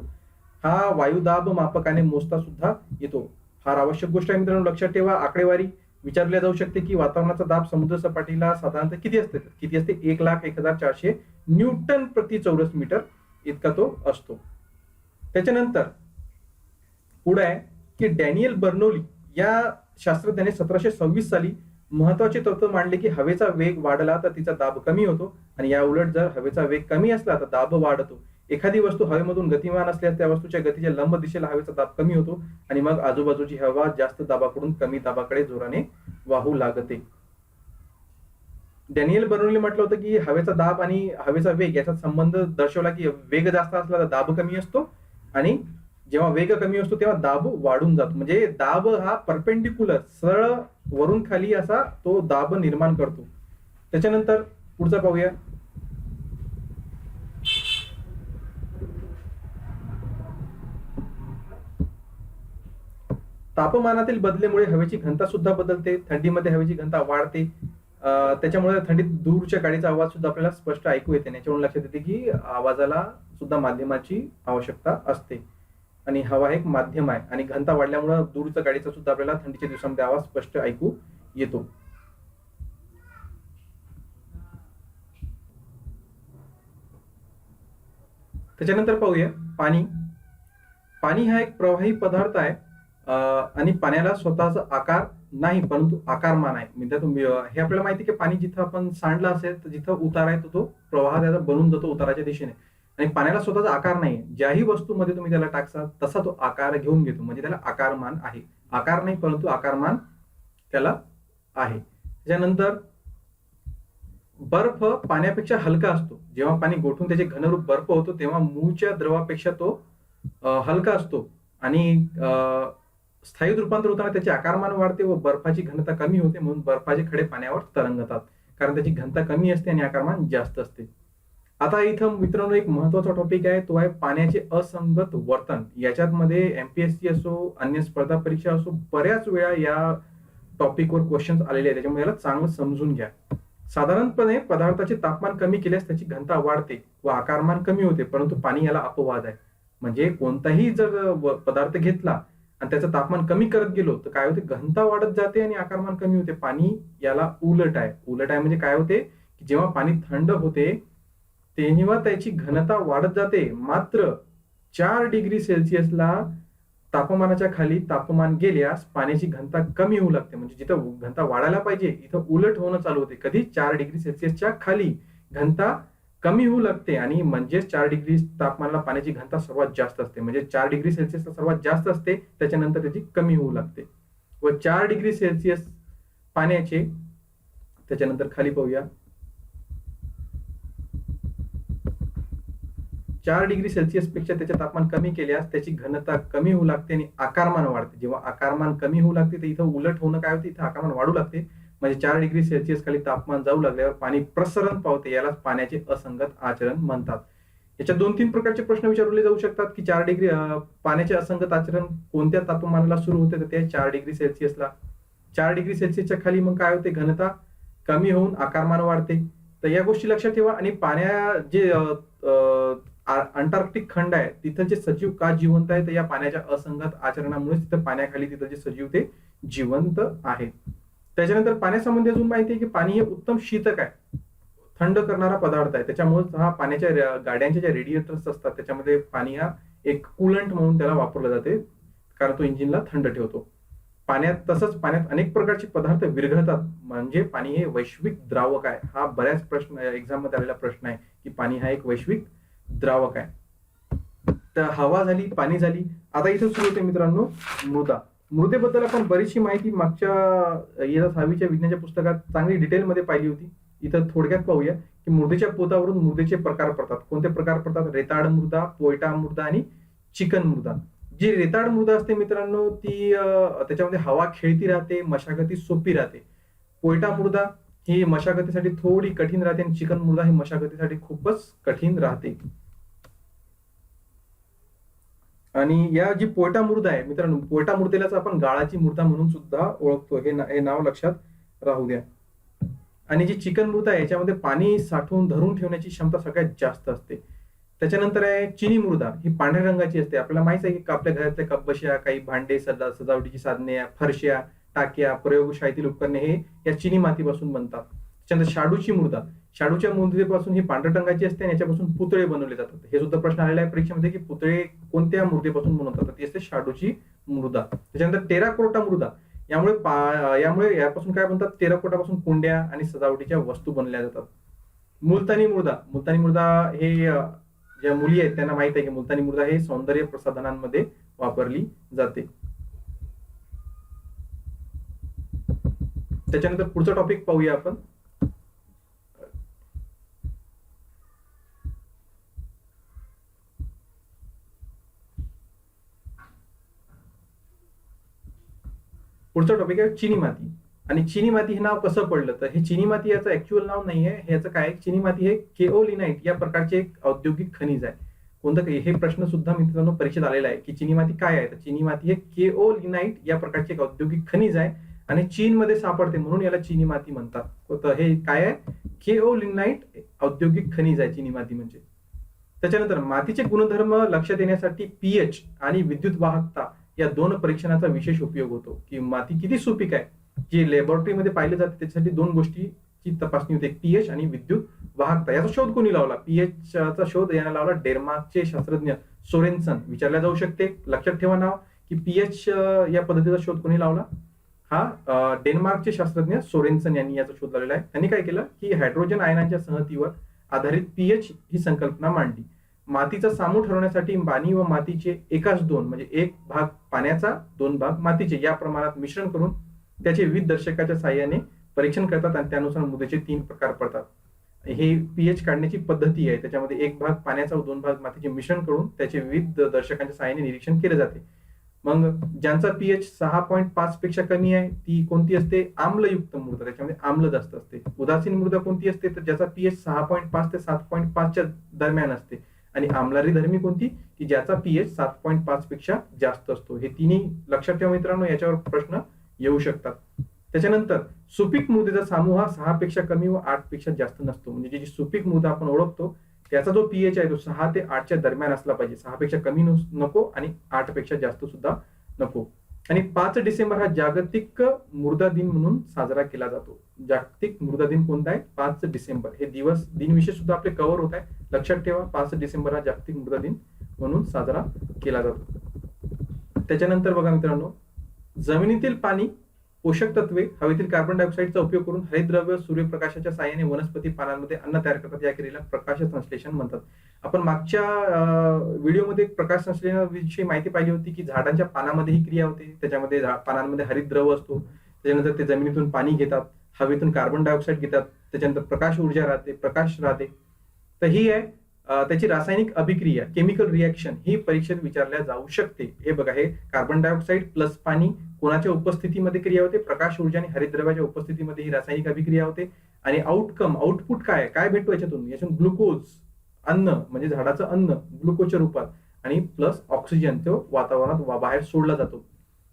हा वायुदाब मापकाने मोजता सुद्धा येतो. फार आवश्यक गोष्ट आहे मित्रांनो, लक्षात ठेवा. आकडेवारी विचारल्या जाऊ शकते की वातावरणाचा दाब समुद्र सपाटीला साधारणतः किती असते? 1,01,400 न्यूटन प्रति चौरस मीटर इतका तो असतो. त्याच्यानंतर पुढे आहे की डॅनियल बर्नौली या शास्त्रज्ञाने 1726 साली महत्वाचे तत्व मांडले की हवेचा वेग वाढला तर तिचा दाब कमी होतो आणि या उलट जर हवेचा वेग कमी असला तर दाब वाढतो. एखादी वस्तू हवेमधून गतिमान असल्यास त्या वस्तूच्या गतीच्या लंब दिशेला हवेचा दाब कमी होतो आणि मग आजूबाजूची हवा जास्त दाबाकडून कमी दाबाकडे जोराने वाहू लागते. डॅनियल बर्नौली म्हटलं होतं की हवेचा दाब आणि हवेचा वेग याचा संबंध दर्शवला की वेग जास्त असला तर दाब कमी असतो आणि जेव्हा वेग कमी असतो तेव्हा दाब वाढून जातो. म्हणजे दाब हा परपेंडिक्युलर सरळ वरून खाली असा तो दाब निर्माण करतो. त्याच्यानंतर पुढचा पाहूया. तापमानातील बदलेमुळे हवेची घनता सुद्धा बदलते. थंडीमध्ये हवेची घनता वाढते. त्याच्यामुळे थंडीत दूरच्या गाडीचा आवाज सुद्धा आपल्याला स्पष्ट ऐकू येते. याच्यावरून लक्षात येते की आवाजाला सुद्धा माध्यमाची आवश्यकता असते आणि हवा एक माध्यम आहे. आणि घनता वाढल्यामुळे दूरच्या गाडीचा सुद्धा आपल्याला थंडीच्या दिवसांमध्ये आवाज स्पष्ट ऐकू येतो. त्याच्यानंतर पाहूया पाणी. पाणी हा एक प्रवाही पदार्थ आहे आणि पाण्याला स्वतःचा आकार नाही परंतु आकारमान आहे. म्हणजे हे आपल्याला माहिती की पाणी जिथं आपण सांडलं असेल तर जिथं उतार आहे तो प्रवाह त्याचा बनून जातो उताराच्या दिशेने. आणि पाण्याला स्वतःचा आकार नाही. ज्याही वस्तूमध्ये तुम्ही त्याला टाकसा तसा तो आकार घेऊन घेतो. म्हणजे त्याला आकारमान आहे. आकार नाही परंतु आकारमान त्याला आहे. त्याच्यानंतर बर्फ पाण्यापेक्षा हलका असतो. जेव्हा पाणी गोठून त्याचे घनरूप बर्फ होतो तेव्हा मूळच्या द्रवापेक्षा तो हलका असतो आणि स्थायी रूपांतर होताना त्याचे आकारमान वाढते व बर्फाची घनता कमी होते. म्हणून बर्फाचे खडे पाण्यावर तरंगतात कारण त्याची घनता कमी असते आणि आकारमान जास्त असते. आता इथं मित्रांनो एक महत्वाचा टॉपिक आहे, तो आहे पाण्याचे असंगत वर्तन. याच्यात मध्ये एमपीएससी असो अन्य स्पर्धा परीक्षा असो बऱ्याच वेळा या टॉपिकवर क्वेश्चन्स आलेले आहेत. त्याच्यामुळे याला चांगलं समजून घ्या. साधारणपणे पदार्थाचे तापमान कमी केल्यास त्याची घनता वाढते व आकारमान कमी होते, परंतु पाणी याला अपवाद आहे. म्हणजे कोणताही जर पदार्थ घेतला आणि त्याचं तापमान कमी करत गेलो तर काय होते, घनता वाढत जाते आणि आकारमान कमी होते. पाणी याला उलट आहे. उलट आहे म्हणजे काय होते की जेव्हा पाणी थंड होते तेव्हा त्याची घनता वाढत जाते. मात्र 4 डिग्री सेल्सिअसला तापमानाच्या खाली तापमान गेल्यास पाण्याची घनता कमी होऊ लागते. म्हणजे जिथं घनता वाढायला पाहिजे इथं उलट होणं चालू होते. कधी 4 डिग्री सेल्सिअसच्या खाली घनता कमी होऊ लागते आणि म्हणजेच 4 डिग्री तापमानाला पाण्याची घनता सर्वात जास्त असते. म्हणजे 4 डिग्री सेल्सिअसला सर्वात जास्त असते त्याच्यानंतर त्याची कमी होऊ लागते. व 4 डिग्री सेल्सिअस पाण्याचे त्याच्यानंतर खाली पाहूया. 4 डिग्री सेल्सिअस पेक्षा त्याचे तापमान कमी केल्यास त्याची घनता कमी होऊ लागते आणि आकारमान वाढते. जेव्हा आकारमान कमी होऊ लागते तर इथं उलट होणं काय होते, इथं आकारमान वाढू लागते. म्हणजे 4 डिग्री सेल्सिअस खाली तापमान जाऊ लागल्यावर पाणी प्रसरण पावते. यालाच पाण्याचे असंगत आचरण म्हणतात. याच्यात 2-3 प्रकारचे प्रश्न विचारले जाऊ शकतात की 4 डिग्री पाण्याचे असंगत आचरण कोणत्या तापमानाला सुरू होते, तर ते 4 डिग्री सेल्सिअसला. 4°C खाली मग काय होते, घनता कमी होऊन आकारमान वाढते. तर या गोष्टी लक्षात ठेवा. आणि जे अंटार्क्टिक खंड आहे तिथं जे सजीव का जिवंत आहे, तर या पाण्याच्या असंगत आचरणामुळे तिथं पाण्याखाली तिथं जे सजीव ते जिवंत आहेत. त्याच्यानंतर पाण्यासंबंधी अजून माहिती आहे की पाणी हे उत्तम शीतक आहे, थंड करणारा पदार्थ आहे. त्याच्यामुळे हा पाण्याच्या गाड्यांच्या ज्या रेडिएटर्स असतात त्याच्यामध्ये पाणी हा एक कूलंट म्हणून त्याला वापरलं जाते, कारण तो इंजिनला थंड ठेवतो. पाण्यात अनेक प्रकारचे पदार्थ विरघळतात, म्हणजे पाणी हे वैश्विक द्रावक आहे. हा बऱ्याच एक्झाम मध्ये आलेला प्रश्न आहे की पाणी हा एक वैश्विक द्रावक आहे. तर हवा झाली, पाणी झाली. आता इथं सुरू होते मित्रांनो मृदा. मृदेबद्दल आपण बरीचशी माहिती मागच्या इयत्ता 6वीच्या विज्ञानाच्या पुस्तकात चांगली डिटेलमध्ये पाहिली होती. इथं थोडक्यात पाहूया की मृदेच्या पोतावरून मृदेचे प्रकार पडतात. कोणते प्रकार पडतात? रेताड मृदा, पोयटा मृदा आणि चिकन मृदा. जी रेताड मृदा असते मित्रांनो ती त्याच्यामध्ये हवा खेळती राहते, मशागती सोपी राहते. पोयटा मृदा ही मशागतीसाठी थोडी कठीण राहते आणि चिकन मृदा ही मशागतीसाठी खूपच कठीण राहते. आणि या जी पोयटा मृदा आहे मित्रांनो, पोयटा मृदेलाच आपण गाळाची मृदा म्हणून सुद्धा ओळखतो, हे नाव लक्षात राहू द्या. आणि जी चिकन मृदा आहे याच्यामध्ये पाणी साठवून धरून ठेवण्याची क्षमता सगळ्यात जास्त असते. त्याच्यानंतर आहे चिनी मृदा. ही पांढऱ्या रंगाची असते. आपल्याला माहित आहे की आपल्या घरातल्या कपबश्या, काही भांडे, सजावटीची साधने, फरश्या, टाक्या, प्रयोगशाळेतील उपकरणे हे या चिनी मातीपासून बनतात. त्याच्यानंतर शाडूची मृदा. शाडूच्या मृदेपासून ही पांढऱ्या रंगाची असते आणि याच्यापासून पुतळे बनवले जातात. हे सुद्धा प्रश्न आलेला आहे परीक्षेमध्ये की पुतळे कोणत्या मृदेपासून बनवतात, ती असते शाडूची मृदा. त्याच्यानंतर टेराकोटा मृदा. यामुळे यापासून काय बनतात, टेराकोटापासून कुंड्या आणि सजावटीच्या वस्तू बनल्या जातात. मुलतानी मृदा. मुलतानी मृदा हे ज्या मुली आहेत त्यांना माहित आहे की मुलतानी मृदा हे सौंदर्य प्रसाधनांमध्ये वापरली जाते. त्याच्यानंतर पुढचा टॉपिक पाहूया आपण. पुढचा टॉपिक आहे चिनी माती. आणि चिनी माती हे नाव कसं पडलं, तर हे चिनी माती याचं ऍक्च्युअल नाव नाहीये. ह्याचं काय, चिनी माती हे केओलिनाइट या प्रकारचे एक औद्योगिक खनिज आहे. कोणतं, हे प्रश्न सुद्धा मित्रांनो परीक्षेत आलेला आहे की चिनी माती काय आहे. तर चिनी माती हे केओलिनाइट या प्रकारचे एक औद्योगिक खनिज आहे आणि चीनमध्ये सापडते म्हणून याला चिनी माती म्हणतात. तर हे काय आहे, केओलिनाइट औद्योगिक खनिज आहे चिनी माती म्हणजे. त्याच्यानंतर मातीचे गुणधर्म लक्षात येण्यासाठी पीएच आणि विद्युत वाहकता या दोन परीक्षणाचा विशेष उपयोग होतो, की माती किती सुपीक आहे. जे लॅबोरेटरीमध्ये पाहिलं जाते त्याच्यासाठी दोन गोष्टीची तपासणी होते, पीएच आणि विद्युत वाहकता. याचा शोध कोणी लावला? पीएच चा शोध याने लावला डेन्मार्कचे शास्त्रज्ञ सोरेनसन. विचारल्या जाऊ शकते, लक्षात ठेवा नाव, की पीएच या पद्धतीचा शोध कोणी लावला? हा डेन्मार्कचे शास्त्रज्ञ सोरेनसन यांनी याचा शोध लावलेला आहे. त्यांनी काय केलं की हायड्रोजन आयनांच्या संहतीवर आधारित पीएच ही संकल्पना मांडली. मातीचा सामू ठरवण्यासाठी पाणी व मातीचे एकाच दोन, म्हणजे एक भाग पाण्याचा, दोन भाग मातीचे या प्रमाणात मिश्रण करून त्याचे विविध दर्शकाच्या साहाय्याने परीक्षण करतात आणि त्यानुसार मृदेचे 3 प्रकार पडतात. हे पीएच काढण्याची पद्धती आहे. त्याच्यामध्ये एक भाग पाण्याचा व दोन भाग मातीचे मिश्रण करून त्याचे विविध दर्शकांच्या साहाय्याने निरीक्षण केले जाते. मग ज्यांचा पीएच 6.5 पेक्षा कमी आहे ती कोणती असते? आम्लयुक्त मृदा. त्याच्यामध्ये आम्ल जास्त असते. उदासीन मृदा कोणती असते? तर ज्याचा पीएच 6.5 ते 7.5 च्या दरम्यान असते. आणि आम्लारी धर्मी कोणती? की ज्याचा पीएच 7.5 पेक्षा जास्त असतो. हे तिन्ही लक्षात ठेवा मित्रांनो, याच्यावर प्रश्न येऊ शकतात. त्याच्यानंतर सुपीक मृदेचा समूह हा 6 पेक्षा कमी व 8 पेक्षा जास्त नसतो. म्हणजे जी सुपीक मृदा आपण ओळखतो त्याचा जो पीएच आहे तो 6 ते 8 च्या दरम्यान असला पाहिजे. 6 पेक्षा कमी नको आणि 8 पेक्षा जास्त सुद्धा नको. आणि 5 डिसेंबर हा जागतिक मृदा दिन म्हणून साजरा केला जातो. जागतिक मृदा दिन कोणता आहे? 5 डिसेंबर. हे दिनविषय सुद्धा आपले कव्हर होत आहे. लक्षात ठेवा, 5 डिसेंबर हा जागतिक मृदा दिन म्हणून साजरा केला जातो. त्याच्यानंतर बघा मित्रांनो, जमिनीतील पाणी, पोषक तत्वे, हवेतील कार्बन डायऑक्साईडचा उपयोग करून हरितद्रव्य सूर्यप्रकाशाच्या साहाय्याने वनस्पती पानांमध्ये अन्न तयार करतात. या क्रियेला प्रकाश संश्लेषण म्हणतात. आपण मागच्या व्हिडिओमध्ये प्रकाश संश्लेषणाविषयी माहिती पाहिली होती की झाडांच्या पानामध्ये ही क्रिया होते. त्याच्यामध्ये पानांमध्ये हरितद्रव्य असतो. त्याच्यानंतर ते जमिनीतून पाणी घेतात, हवेतून कार्बन डायऑक्साईड घेतात, त्याच्यानंतर प्रकाश ऊर्जा राहते, प्रकाश राहते. तर ही आहे त्याची रासायनिक अभिक्रिया, केमिकल रिएक्शन, ही परीक्षेत विचारल्या जाऊ शकते. हे बघा, हे कार्बन डायऑक्साईड प्लस पाणी कोणाच्या उपस्थितीमध्ये क्रिया होते? प्रकाश ऊर्जा आणि हरितद्रव्याच्या उपस्थितीमध्ये ही रासायनिक अभिक्रिया होते. आणि आउटपुट काय भेटतो याच्यातून ग्लुकोज, अन्न म्हणजे झाडाचं अन्न ग्लुकोजच्या रूपात, आणि प्लस ऑक्सिजन तो वातावरणात बाहेर सोडला जातो.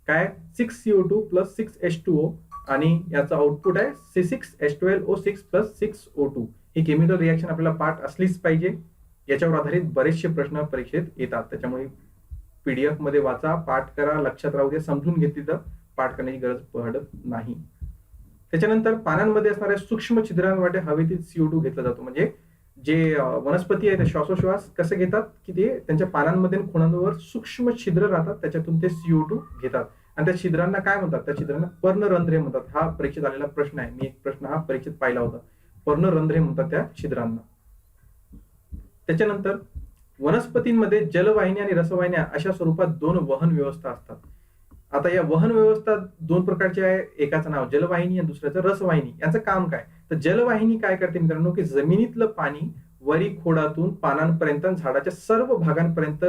काय? 6CO2 प्लस 6H2O आणि याचं आउटपुट आहे C6H12O6+6O2. ही केमिकल रिॲक्शन आपल्याला पाठ असलीच पाहिजे. याच्यावर आधारित बरेचसे प्रश्न परीक्षेत येतात, त्याच्यामुळे पीडीएफ मध्ये वाचा, पाठ करा, लक्षात राहू दे, समजून घेतली तर पाठ करण्याची गरज पडत नाही. त्याच्यानंतर पानांमध्ये असणाऱ्या सूक्ष्म छिद्रांवाटे हवेतील CO2 घेतला जातो. म्हणजे जे वनस्पती आहे ते श्वासोश्वास कसे घेतात की ते त्यांच्या पानांमध्ये खुणांवर सूक्ष्म छिद्र राहतात, त्याच्यातून ते CO2 घेतात आणि त्या छिद्रांना काय म्हणतात? त्या छिद्रांना पर्णरंध्रे म्हणतात. हा परीक्षेत आलेला प्रश्न आहे. मी एक प्रश्न हा परीक्षेत पाहिला होता. पर्णरंध्रे म्हणतात त्या छिद्रांना. त्याच्यानंतर वनस्पतींमध्ये जलवाहिन्या आणि रसवाहिन्या अशा स्वरूपात दोन वहन व्यवस्था असतात. आता या वहन व्यवस्था दोन प्रकारच्या आहे. एकाचं नाव जलवाहिनी आणि दुसऱ्याचं रसवाहिनी. याचं काम काय? तर जलवाहिनी काय करते मित्रांनो की जमिनीतलं पाणी वरी खोडातून पानांपर्यंत झाडाच्या सर्व भागांपर्यंत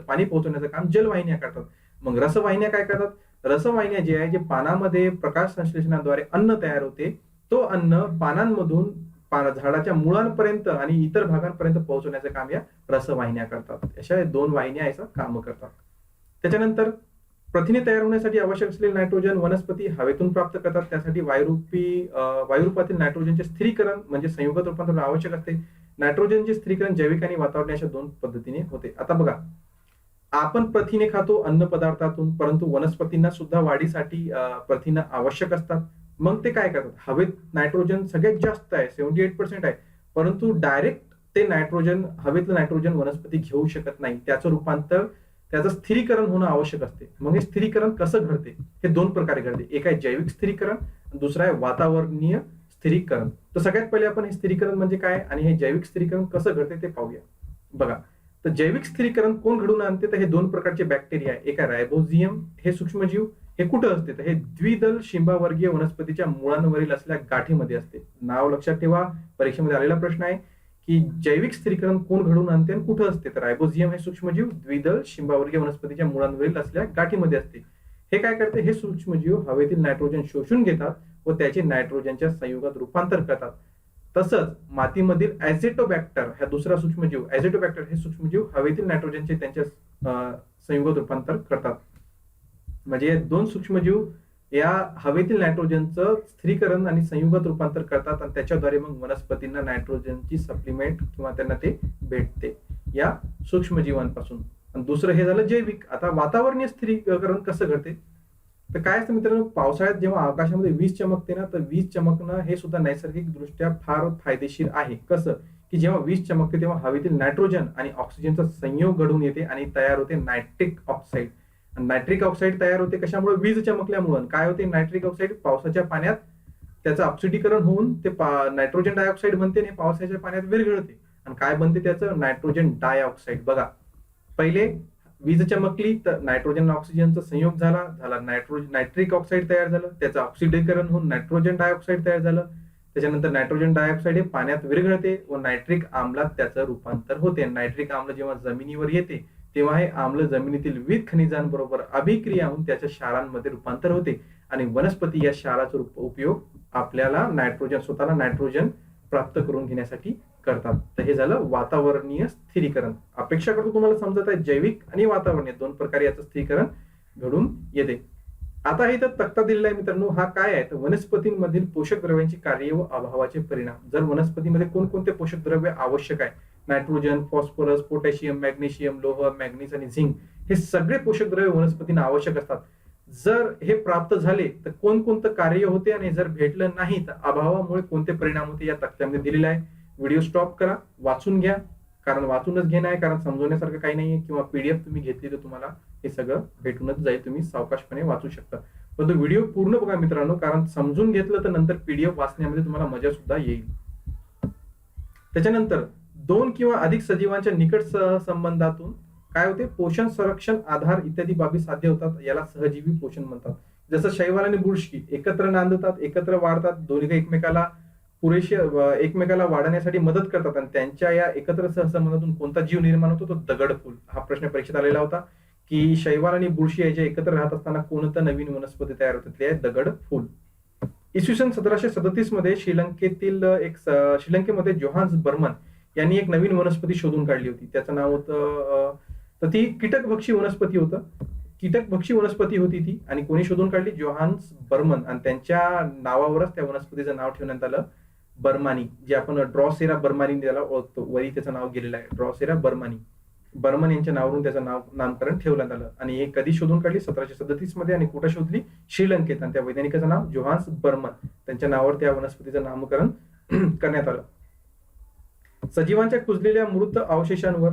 पाणी पोहोचवण्याचं काम जलवाहिन्या करतात. मग रसवाहिन्या काय करतात? रसवाहिन्या जे आहे, जे पानामध्ये प्रकाश संश्लेषणाद्वारे अन्न तयार होते, तो अन्न पानांमधून झाडाच्या मुळांपर्यंत आणि इतर भागांपर्यंत पोहोचवण्याचं काम या रसवाहिन्या करतात. अशा दोन वाहिन्या याचं काम करतात. त्याच्यानंतर प्रथिने तयार होण्यासाठी आवश्यक असलेले नायट्रोजन वनस्पती हवेतून प्राप्त करतात. त्यासाठी वायुरूपातील नायट्रोजनचे स्थिरीकरण म्हणजे संयुगत रूपांतरण आवश्यक असते. नायट्रोजनचे स्थिरीकरण जैविक आणि वातावरणीय अशा दोन पद्धतीने होते. आता बघा, आपण प्रथिने खातो अन्न पदार्थातून, परंतु वनस्पतींना सुद्धा वाढीसाठी प्रथिने आवश्यक असतात. मग ते काय करतात? हवेत नायट्रोजन सगळ्यात जास्त आहे, 78% आहे, परंतु डायरेक्ट ते नायट्रोजन, हवेतलं नायट्रोजन वनस्पती घेऊ शकत नाही. त्याचं रूपांतर, त्याचं स्थिरीकरण होणं आवश्यक असते. मग हे स्थिरीकरण कसं घडते? हे दोन प्रकारे घडते. एक आहे जैविक स्थिरीकरण, दुसरं आहे वातावरणीय स्थिरीकरण. तर सगळ्यात पहिले आपण हे स्थिरीकरण म्हणजे काय आणि हे जैविक स्थिरीकरण कसं घडते ते पाहूया. बघा, तर जैविक स्थिरीकरण कोण घडवून आणते? तर हे दोन प्रकारचे बॅक्टेरिया आहे. एक आहे रायबोझियम, हे सूक्ष्मजीव. हे कुठं असते? तर हे द्विदल शिंबावर्गीय वनस्पतीच्या मुळांवरील असलेल्या गाठीमध्ये असते. नाव लक्षात ठेवा, परीक्षेमध्ये आलेला प्रश्न आहे की जैविक स्थिरीकरण कोण घडवून आणते आणि कुठं असते? तर रायबोझियम हे सूक्ष्मजीव द्विदल शिंबावर्गीय वनस्पतीच्या मुळांवरील असलेल्या गाठीमध्ये असते. हे काय करते? हे सूक्ष्मजीव हवेतील नायट्रोजन शोषून घेतात व त्याचे नायट्रोजनच्या संयुगात रूपांतर करतात. तसंच मातीमधील ॲझेटोबॅक्टर, हा दुसरा सूक्ष्मजीव, ॲझेटोबॅक्टर हे सूक्ष्मजीव हवेतील नायट्रोजनचे त्यांच्या संयुगात रूपांतर करतात. म्हणजे दोन सूक्ष्मजीव या हवेतील नायट्रोजनचं स्थिरीकरण आणि संयुगात रूपांतर करतात आणि त्याच्याद्वारे मग वनस्पतींना नायट्रोजनची सप्लिमेंट किंवा त्यांना ते भेटते या सूक्ष्मजीवांपासून. आणि दुसरं हे झालं जैविक. आता वातावरणीय स्थिरीकरण कसं घडते? तर काय असतं मित्रांनो, पावसाळ्यात जेव्हा आकाशामध्ये वीज चमकते ना, तर वीज चमकणं हे सुद्धा नैसर्गिक दृष्ट्या फार फायदेशीर आहे. कसं की जेव्हा वीज चमकते तेव्हा हवेतील नायट्रोजन आणि ऑक्सिजनचा संयोग घडून येते आणि तयार होते नायट्रिक ऑक्साईड. नायट्रिक ऑक्साईड तयार होते कशामुळे? वीज चमकल्यामुळे. काय होते? नायट्रिक ऑक्साईड पावसाच्या पाण्यात त्याचं ऑक्सिडीकरण होऊन ते नायट्रोजन डायऑक्साईड बनते आणि पावसाच्या पाण्यात विरघळते. आणि काय बनते त्याचं? Nitrogen dioxide. बघा, पहिले वीज चमकली तर नायट्रोजन ऑक्सिजनचा संयोग झाला नायट्रिक ऑक्साईड तयार झालं, त्याचं ऑक्सिडीकरण होऊन नायट्रोजन डायऑक्साईड तयार झालं. त्याच्यानंतर नायट्रोजन डायऑक्साईड हे पाण्यात विरघळते व नायट्रिक आम्लात त्याचं रूपांतर होते. नायट्रिक आम्ल जेव्हा जमिनीवर येते तेव्हा हे आम्ल जमिनीतील विविध खनिजांबरोबर अभिक्रिया होऊन त्याच्या क्षारांमध्ये रूपांतर होते आणि वनस्पती या क्षाराचा उपयोग आपल्याला स्वतःला नायट्रोजन प्राप्त करून घेण्यासाठी करतात. तर हे झालं वातावरणीय स्थिरीकरण. अपेक्षा करतो तुम्हाला समजत आहे, जैविक आणि वातावरणीय दोन प्रकारे याचं स्थिरीकरण घडून येते. आता हे तर तक्ता दिलेला आहे मित्रांनो. हा काय आहे? तर वनस्पतींमधील पोषक द्रव्यांची कार्य व अभावाचे परिणाम. जर वनस्पतीमध्ये कोणकोणते पोषक द्रव्य आवश्यक आहे? नायट्रोजन, फॉस्फरस, पोटॅशियम, मॅग्नेशियम, लोह, मॅग्नीज आणि झिंक हे सगळे पोषक द्रव्य वनस्पतींना आवश्यक असतात. जर हे प्राप्त झाले तर कोणकोणतं कार्य होते आणि जर भेटलं नाही तर अभावामुळे कोणते परिणाम होते या तक्त्यामध्ये दिलेलं आहे. व्हिडिओ स्टॉप करा, वाचून घ्या, कारण वाचूनच घेणं आहे, कारण समजवण्यासारखं काही नाहीये. किंवा पीडीएफ तुम्ही घेतली तर तुम्हाला हे सगळं भेटूनच जाईल, तुम्ही सावकाशपणे वाचू शकता. पण तो व्हिडिओ पूर्ण बघा मित्रांनो, कारण समजून घेतलं तर नंतर पीडीएफ वाचण्यामध्ये तुम्हाला मजा सुद्धा येईल. त्याच्यानंतर दोन किंवा अधिक सजीवांच्या निकट संबंधातून काय होते? पोषण, संरक्षण, आधार इत्यादी बाबी साध्य होतात. याला सहजीवी पोषण म्हणतात. जसं शैवाल आणि बुरशी एकत्र नांदतात, एकत्र वाढतात, दोन्ही एकमेकाला वाढण्यासाठी मदत करतात आणि त्यांच्या या एकत्र सहसंबंधातून कोणता जीव निर्माण होतो? तो दगडफूल. हा प्रश्न परीक्षेत आलेला होता की शैवाल आणि बुरशी याच्या एकत्र राहत असताना कोणतं नवीन वनस्पती तयार होते? ते आहे दगडफूल. इसवी सन 1737 मध्ये श्रीलंकेमध्ये जोहान्स बर्मन यांनी एक नवीन वनस्पती शोधून काढली होती. त्याचं नाव होतं, तर ती कीटकभक्षी वनस्पती होतं. कीटकभक्षी वनस्पती होती ती, आणि कोणी शोधून काढली? जोहान्स बर्मन, आणि त्यांच्या नावावरच त्या वनस्पतीचं नाव ठेवण्यात आलं बर्मानी, जे आपण ड्रॉसेरा बर्मानी त्याला ओळखतो. वरी त्याचं नाव गेलेलं आहे, ड्रॉसेरा बर्मानी. बर्मन यांच्या नावावरून त्याचं नामकरण ठेवण्यात आलं. आणि हे कधी शोधून काढली? 1737 मध्ये. आणि कुठं शोधली? श्रीलंकेत. आणि त्या वैज्ञानिकाचं नाव जोहान्स बर्मन, त्यांच्या नावावर त्या वनस्पतीचं नामकरण करण्यात आलं. सजीवांच्या कुजलेल्या मृत अवशेषांवर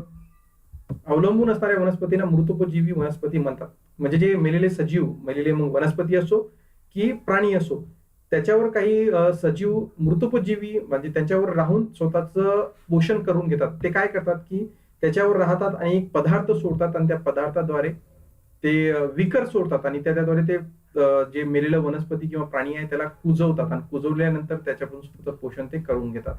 अवलंबून असणाऱ्या वनस्पतींना मृतोपजीवी वनस्पती म्हणतात. म्हणजे जे मेलेले सजीव, मेलेले मग वनस्पती असो की प्राणी असो, त्याच्यावर काही सजीव मृतोपजीवी म्हणजे त्यांच्यावर राहून स्वतःचं पोषण करून घेतात. ते काय करतात की त्याच्यावर राहतात आणि एक पदार्थ सोडतात, आणि त्या पदार्थाद्वारे ते विकर सोडतात, आणि त्याद्वारे ते जे मेलेलं वनस्पती किंवा प्राणी आहे त्याला कुजवतात, आणि कुजवल्यानंतर त्याच्याकडून स्वतःचं पोषण ते करून घेतात.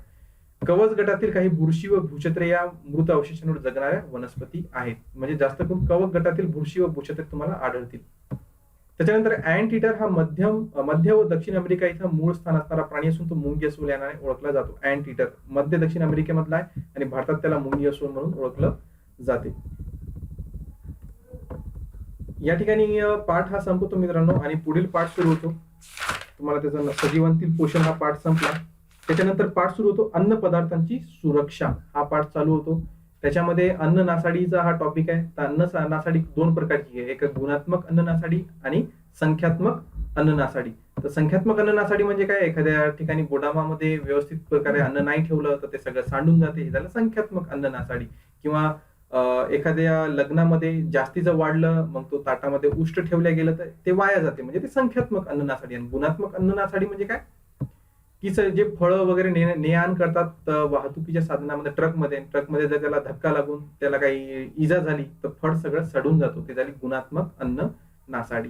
कवच गटातील काही बुरशी व भूछत्रे या मृत अवशेषांवर जगणाऱ्या वनस्पती आहेत. म्हणजे जास्त करून कवच गटातील बुरशी व भूछत्रे तुम्हाला आढळतील. त्याच्यानंतर अँट ईटर हा मध्य व दक्षिण अमेरिका इथं मूळ स्थान असणारा प्राणी असून तो मुंगी अस्वल या नावाने ओळखला जातो. अँट ईटर मध्य दक्षिण अमेरिकेमधला आहे, आणि भारतात त्याला मुंगी अस्वल म्हणून ओळखलं जाते. या ठिकाणी पाठ हा संपतो मित्रांनो, आणि पुढील पाठ सुरू होतो. तुम्हाला त्याचा सजीवांतील पोषण हा पाठ संपला. त्याच्यानंतर पाठ सुरू होतो अन्न पदार्थांची सुरक्षा, हा पाठ चालू होतो. त्याच्यामध्ये अन्न नासाडीचा हा टॉपिक आहे. तर अन्न नासाडी दोन प्रकारची आहे, एक गुणात्मक अन्न नासाडी आणि संख्यात्मक अन्न नासाडी. तर संख्यात्मक अन्न नासाडी म्हणजे काय? एखाद्या ठिकाणी गोदामामध्ये व्यवस्थित प्रकारे अन्न नाही ठेवलं तर ते सगळं सांडून जाते, हे झालं संख्यात्मक अन्न नासाडी. किंवा एखाद्या लग्नामध्ये जास्तीचं वाढलं, मग तो ताटामध्ये उष्ट ठेवल्या गेलं तर ते वाया जाते, म्हणजे ते संख्यात्मक अन्न नासाडी. आणि गुणात्मक अन्न नासाडी म्हणजे काय? की जे फळं वगैरे ने आण करतात वाहतुकीच्या साधनामध्ये, ट्रकमध्ये जर त्याला धक्का लागून त्याला काही इजा झाली तर फळ सगळं सडून जातो, ते झाली गुणात्मक अन्न नासाडी.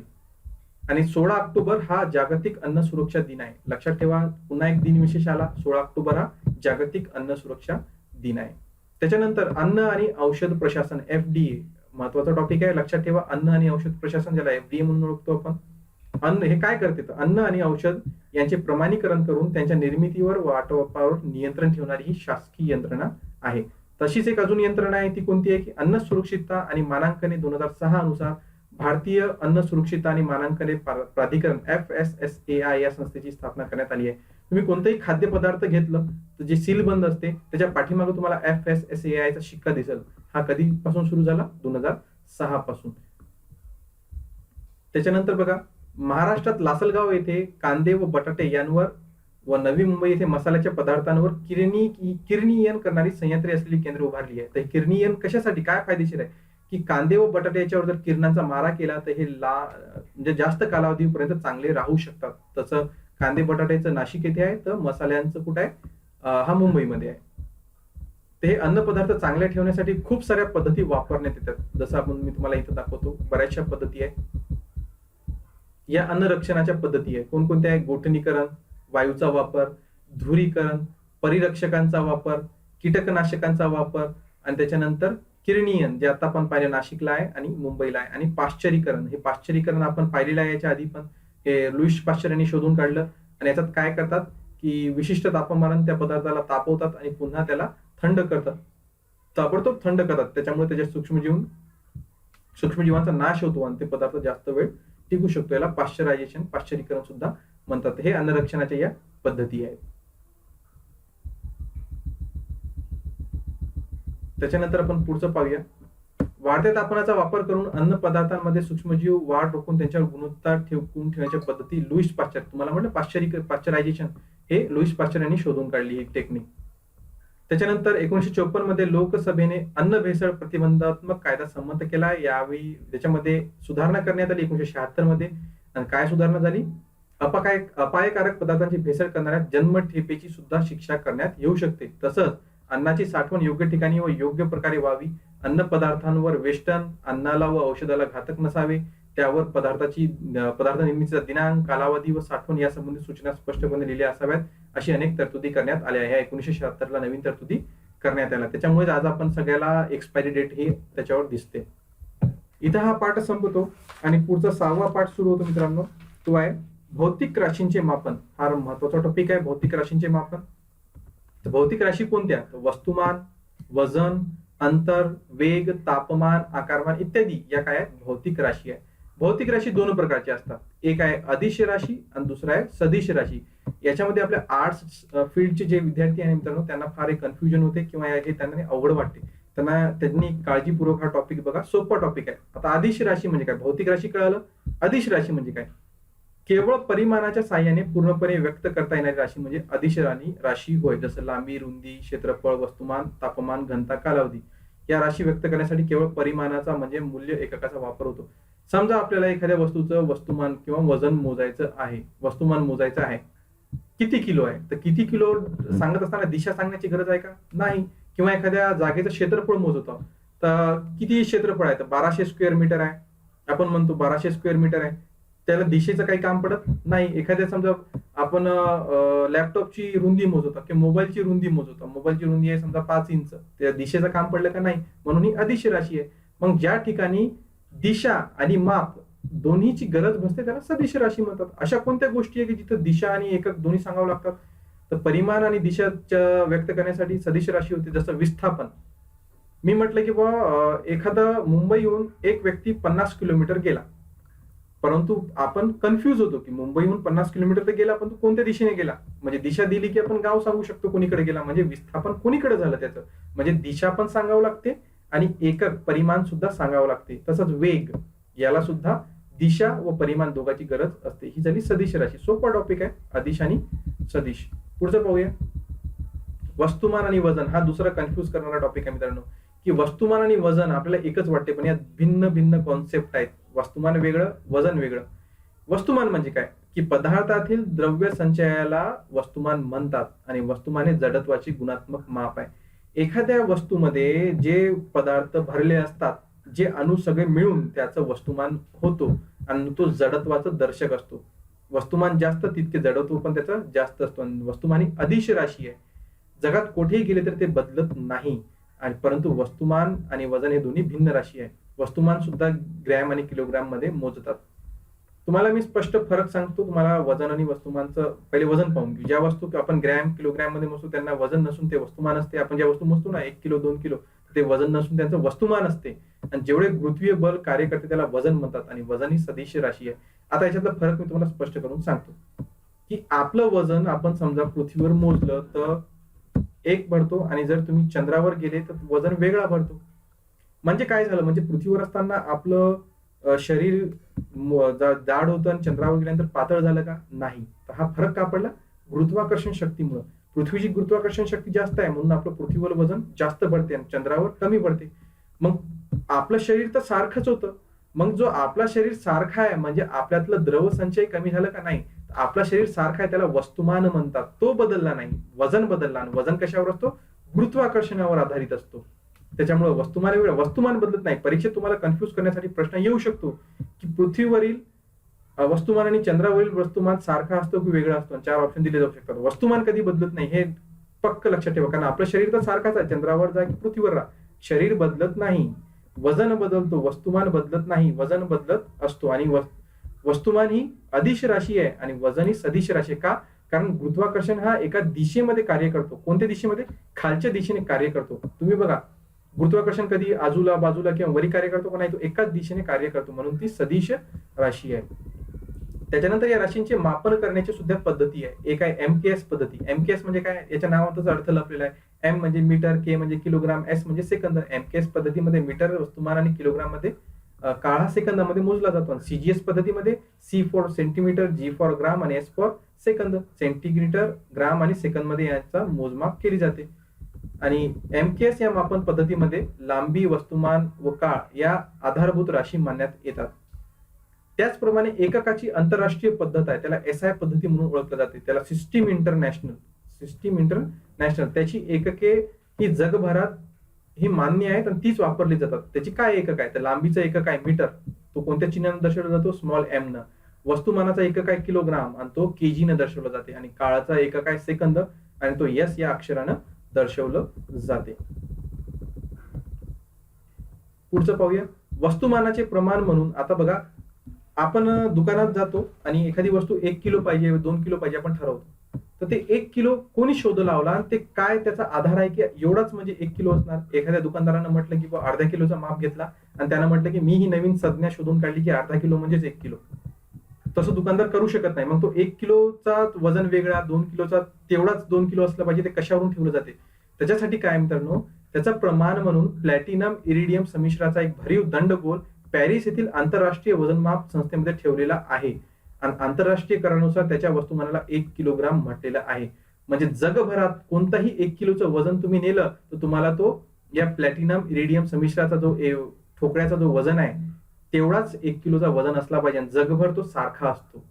आणि 16 ऑक्टोबर हा जागतिक अन्न सुरक्षा दिन आहे. लक्षात ठेवा, पुन्हा एक दिन विशेष आला. 16 ऑक्टोबर हा जागतिक अन्न सुरक्षा दिन आहे. त्याच्यानंतर अन्न आणि औषध प्रशासन, FDA महत्वाचा टॉपिक आहे. लक्षात ठेवा, अन्न आणि औषध प्रशासन, ज्याला FDA म्हणून ओळखतो आपण. अन्न हे काय करते? तर अन्न आणि औषध यांचे प्रमाणीकरण करून त्यांच्या निर्मितीवर व वाटपावर नियंत्रण ठेवणारी ही शासकीय यंत्रणा आहे. तशीच एक अजून यंत्रणा आहे, ती कोणती आहे? की अन्न सुरक्षितता आणि मानांकने 2006 अनुसार भारतीय अन्न सुरक्षितता आणि मानांकने प्राधिकरण FSSAI या संस्थेची स्थापना करण्यात आली आहे. तुम्ही कोणतेही खाद्यपदार्थ घेतलं तर जे सीलबंद असते त्याच्या पाठीमागे तुम्हाला FSSAI चा शिक्का दिसेल. हा कधीपासून सुरू झाला? 2006 पासून. त्याच्यानंतर बघा, महाराष्ट्रात लासलगाव येथे कांदे व बटाटे यांवर व नवी मुंबई येथे मसाल्याच्या पदार्थांवर किरणीयन करणारी सह्याद्री असलेली केंद्र उभारली आहे. तर किरणीयन कशासाठी, काय फायदेशीर आहे? की कांदे व बटाटे याच्यावर जर किरणांचा मारा केला तर हे म्हणजे जास्त कालावधीपर्यंत चांगले राहू शकतात. तसं कांदे बटाट्याचं नाशिक येथे आहे, तर मसाल्यांचं कुठे आहे? हा मुंबईमध्ये आहे. ते अन्न पदार्थ चांगले ठेवण्यासाठी खूप साऱ्या पद्धती वापरण्यात येतात. जसं आपण मी तुम्हाला इथं दाखवतो, बऱ्याचशा पद्धती आहेत. या अन्न रक्षणाच्या पद्धती आहे. कोणकोणत्या आहे? गोठणीकरण, वायूचा वापर, धुरीकरण, परिरक्षकांचा वापर, कीटकनाशकांचा वापर, आणि त्याच्यानंतर किरणीयन, जे आता आपण पाहिलं नाशिकला आहे आणि मुंबईला आहे. आणि पाश्चरीकरण, हे पाश्चरीकरण आपण पाहिलेलं आहे याच्या आधी पण. हे लुईस पाश्चर यांनी शोधून काढलं. आणि याच्यात काय करतात की विशिष्ट तापमानात त्या पदार्थाला तापवतात आणि पुन्हा त्याला थंड करतात, ताबडतोब थंड करतात. त्याच्यामुळे त्याच्या सूक्ष्मजीवांचा नाश होतो आणि ते पदार्थ जास्त वेळ टिकू शकतो. याला पाश्चरायझेशन, पाश्चरीकरण सुद्धा म्हणतात. हे अन्न रक्षणाच्या या पद्धती आहेत. त्याच्यानंतर आपण पुढचं पाहूया. वाढत्या तापमानाचा वापर करून अन्न पदार्थांमध्ये सूक्ष्मजीव वाढ रोखून त्यांच्यावर गुणवत्ता ठेवण्याच्या पद्धती लुईस पाश्चर, तुम्हाला म्हटलं पाश्चरायझेशन, हे लुईस पाश्चर यांनी शोधून काढली ही टेक्निक. त्याच्यानंतर 1954 मध्ये लोकसभेने अन्न भेसळ प्रतिबंधात्मक कायदा संमत केला. यावेळी त्याच्यामध्ये सुधारणा करण्यात आली 1976 मध्ये. आणि काय सुधारणा झाली? अपायकारक पदार्थांची भेसळ करणाऱ्या जन्मठेपेची सुद्धा शिक्षा करण्यात येऊ शकते. तसंच अन्नाची साठवण योग्य ठिकाणी व योग्य प्रकारे व्हावी. अन्न पदार्थांवर वेष्टन, अन्नाला व औषधाला घातक नसावे. त्यावर पदार्थ निर्मितीचा दिनांक, कालावधी व साठवण यासंबंधी सूचना स्पष्टपणे लिहिल्या असाव्यात, अशी अनेक तरतुदी करण्यात आल्या आहे. 1976 ला नवीन तरतुदी करण्यात आल्या. त्याच्यामुळे आज आपण सगळ्याला एक्सपायरी डेट ही त्याच्यावर दिसते. इथं हा पाठ संपतो आणि पुढचा 6वा पाठ सुरू होतो मित्रांनो. तो आहे भौतिक राशींचे मापन. हा महत्वाचा टॉपिक आहे, भौतिक राशींचे मापन. भौतिक राशी कोणत्या? वस्तुमान, वजन, अंतर, वेग, तापमान, आकारमान इत्यादी या काय आहेत? भौतिक राशी आहे. भौतिक राशी दोन प्रकारची असतात. एक आहे अदिश राशी आणि दुसरा आहे सदिश राशी. याच्यामध्ये आपल्या आर्ट्स फील्डचे जे विद्यार्थी आहे मित्रांनो, त्यांना फार एक कन्फ्युजन होते किंवा हे त्यांना अवघड वाटते. त्यांनी काळजीपूर्वक हा टॉपिक बघा, सोपा टॉपिक आहे. आता अदिश राशी म्हणजे काय? भौतिक राशी कळालं. अदिश राशी म्हणजे काय? केवळ परिमाणाच्या साह्याने पूर्णपणे व्यक्त करता येणारी राशी म्हणजे अदिश राशी होय. जसं लांबी, रुंदी, क्षेत्रफळ, वस्तुमान, तापमान, घनता, कालावधी या राशी व्यक्त करण्यासाठी केवळ परिमाणाचा म्हणजे मूल्य एककाचा वापर होतो. समजा आपल्याला एखाद्या वस्तूचं वस्तुमान किंवा वजन मोजायचं आहे, वस्तुमान मोजायचं आहे, किती किलो आहे, तर किती किलो सांगत असताना दिशा सांगण्याची गरज आहे का? नाही. किंवा एखाद्या जागेचं क्षेत्रफळ मोजतो, तर किती क्षेत्रफळ आहे? तर 1200 स्क्वेअर मीटर आहे. आपण म्हणतो 1200 स्क्वेअर मीटर आहे. त्याला दिशेचं काही काम पडत नाही. एखाद्या समजा आपण लॅपटॉपची रुंदी मोजवतो किंवा मोबाईलची रुंदी मोजवतो, मोबाईलची रुंदी आहे समजा 5 इंच, त्या दिशेचं काम पडलं का? नाही. म्हणून ही अदिश राशी आहे. मग ज्या ठिकाणी दिशा आणि माप दोन्हीची गरज भासते त्याला सदिश राशी म्हणतात. अशा कोणत्या गोष्टी आहे की जिथे दिशा आणि एकक दोन्ही सांगावं लागतात? तर परिमाण आणि दिशा व्यक्त करण्यासाठी सदिश राशी होती. जसं विस्थापन. मी म्हटलं की बाबा एखादा मुंबईहून एक व्यक्ती 50 किलोमीटर गेला, परंतु आपण कन्फ्युज होतो की मुंबईहून 50 किलोमीटर तर गेला, पण तो कोणत्या दिशेने गेला? म्हणजे दिशा दिली की आपण गाव सांगू शकतो कोणीकडे गेला. म्हणजे विस्थापन कोणीकडे झालं त्याचं, म्हणजे दिशा पण सांगावं लागते आणि एकक परिमाण सुद्धा सांगावं लागते. तसंच वेग, याला सुद्धा दिशा व परिमाण दोघांची गरज असते. ही झाली सदिश राशी. सोपा टॉपिक आहे अदिश आणि सदिश. पुढचं पाहूया. वस्तुमान आणि वजन हा दुसरा कन्फ्युज करणारा टॉपिक आहे मित्रांनो, की वस्तुमान आणि वजन आपल्याला एकच वाटते, पण यात भिन्न भिन्न कॉन्सेप्ट आहेत. वस्तुमान वेगळं, वजन वेगळं. वस्तुमान म्हणजे काय? की पदार्थातील द्रव्य संचयाला वस्तुमान म्हणतात आणि वस्तुमान हे जडत्वाची गुणात्मक माप आहे. एखाद्या वस्तूमध्ये जे पदार्थ भरले असतात, जे अणु सगळे मिळून त्याचं वस्तुमान होतो आणि तो जडत्वाचं दर्शक असतो. वस्तुमान जास्त तितके जडत्व पण त्याचा जास्त असतो. आणि वस्तुमान ही अदिश राशी आहे. जगात कुठेही गेले तर ते बदलत नाही. आणि परंतु वस्तुमान आणि वजन हे दोन्ही भिन्न राशी आहे. वस्तुमान सुद्धा ग्रॅम आणि किलोग्राम मध्ये मोजतात. तुम्हाला मी स्पष्ट फरक सांगतो. तुम्हाला वजन आणि वस्तुमानचं पहिले वजन पाहून घेऊ. ज्या वस्तू आपण ग्रॅम किलोग्राम मध्ये मोजतो त्यांना वजन नसून ते वस्तुमान असते. आपण ज्या वस्तू मोजतो ना 1 किलो 2 किलो, ते वजन नसून त्यांचं वस्तुमान असते. आणि जेवढे गुरुत्वीय बल कार्य करते त्याला वजन म्हणतात आणि वजन ही सदिश राशी आहे. आता याच्यातला फरक मी तुम्हाला स्पष्ट करून सांगतो, की आपलं वजन आपण समजा पृथ्वीवर मोजलं तर एक भरतो आणि जर तुम्ही चंद्रावर गेले तर वजन वेगळा भरतो. म्हणजे काय झालं? म्हणजे पृथ्वीवर असताना आपलं शरीर जाड होतं आणि चंद्रावर गेल्यानंतर पातळ झालं का? नाही. तर हा फरक का पडला? गुरुत्वाकर्षण शक्तीमुळे. पृथ्वीची गुरुत्वाकर्षण शक्ती जास्त आहे म्हणून आपलं पृथ्वीवर वजन जास्त पडते आणि चंद्रावर कमी पडते. मग आपलं शरीर तर सारखंच होतं. मग जो आपला शरीर सारखा आहे म्हणजे आपल्यातलं द्रव संचय कमी झालं का? नाही. आपला शरीर सारखा आहे त्याला वस्तुमान म्हणतात. तो बदलला नाही, वजन बदलला. आणि वजन कशावर असतो? गुरुत्वाकर्षणावर आधारित असतो. त्याच्यामुळे वस्तुमान वेगळं, वस्तुमान बदलत नाही. परीक्षेत तुम्हाला कन्फ्युज करण्यासाठी प्रश्न येऊ शकतो की पृथ्वीवरील वस्तुमान आणि चंद्रावरील वस्तुमान सारखा असतो की वेगळा असतो. 4 ऑप्शन दिले जाऊ शकतात. वस्तुमान कधी बदलत नाही हे पक्क लक्षात ठेवा. कारण आपलं शरीर तर सारखाच आहे. चंद्रावर जा की पृथ्वीवर राहा, शरीर बदलत नाही. वजन बदलतो, वस्तुमान बदलत नाही. वजन बदलत असतो. आणि वस्तुमान ही अदिश राशी आहे आणि वजन ही सदिश राशी आहे. का? कारण गुरुत्वाकर्षण हा एका दिशेमध्ये कार्य करतो. कोणत्या दिशेमध्ये? खालच्या दिशेने कार्य करतो. तुम्ही बघा, गुरुत्वाकर्षण कधी आजूला बाजूला किंवा वरी कार्य करतो का? नाही, तो एकाच दिशेने कार्य करतो. म्हणून ती सदिश राशी आहे. त्याच्यानंतर या राशींचे मापन करण्याची सुद्धा पद्धती आहे. एक आहे एमकेएस पद्धती. एमकेएस म्हणजे काय? याच्या नावातच अर्थ लपलेला आहे. एम म्हणजे मीटर, के म्हणजे किलोग्राम, एस म्हणजे सेकंद. एमकेएस पद्धतीमध्ये मीटर, वस्तुमान आणि किलोग्राम मध्ये काळा सेकंदामध्ये मोजला जातो. सीजीएस पद्धतीमध्ये C for centimetre, G for gram आणि S for second. Centimetre, gram आणि सेकंद मध्ये याचा मोजमाप केली जाते. आणि एमकेएस या मापन पद्धतीमध्ये लांबी, वस्तुमान व काळ या आधारभूत राशी मानण्यात येतात. त्याचप्रमाणे एककाची आंतरराष्ट्रीय पद्धत आहे, त्याला एसआय पद्धती म्हणून ओळखलं जाते. त्याला सिस्टीम इंटरनॅशनल. त्याची एकके ही जगभरात ही मान्य आहेत आणि तीच वापरली जातात. त्याची काय एकक आहे? तर लांबीचं एकक आहे मीटर, तो कोणत्या चिन्हाने दर्शवला जातो? स्मॉल एम न. वस्तुमानाचा एकक आहे किलोग्राम आणि तो केजी न दर्शवला जाते. आणि काळाचा एकक आहे सेकंद आणि तो एस या अक्षरानं दर्शवलं जाते. पुढचं पाहूया. वस्तुमानाचे प्रमाण म्हणून आता बघा, आपण दुकानात जातो आणि एखादी वस्तू 1 किलो पाहिजे, 2 किलो पाहिजे आपण ठरवतो. तर ते 1 किलो कोणी शोध लावला आणि ते काय त्याचा आधार आहे की एवढाच म्हणजे 1 किलो असणार. एखाद्या दुकानदारानं म्हटलं की अर्ध्या किलोचा माप घेतला आणि त्यानं म्हटलं की मी ही नवीन संज्ञा शोधून काढली की अर्धा किलो म्हणजेच 1 किलो. तसं दुकानदार करू शकत नाही. मग तो 1 किलोचा वजन वेगळा, 2 किलोचा तेवढाच 2 किलो असला पाहिजे. ते कशावरून ठेवलं जाते? त्याच्यासाठी काय मित्रांनो, त्याचं प्रमाण म्हणून प्लॅटिनम इरिडियम संमिश्राचा एक भरीव दंडगोल पॅरिस येथील आंतरराष्ट्रीय वजनमाप संस्थेमध्ये ठेवलेला आहे आणि आंतरराष्ट्रीय करारानुसार त्याच्या वस्तुमानाला 1 किलोग्राम म्हटलेलं आहे. म्हणजे जगभरात कोणताही 1 किलोचं वजन तुम्ही नेलं तर तुम्हाला तो या प्लॅटिनम इरिडियम संमिश्राचा जो ठोकळ्याचा जो वजन आहे तेवढाच 1 किलोचा वजन असला पाहिजे. जगभर तो सारखा असतो.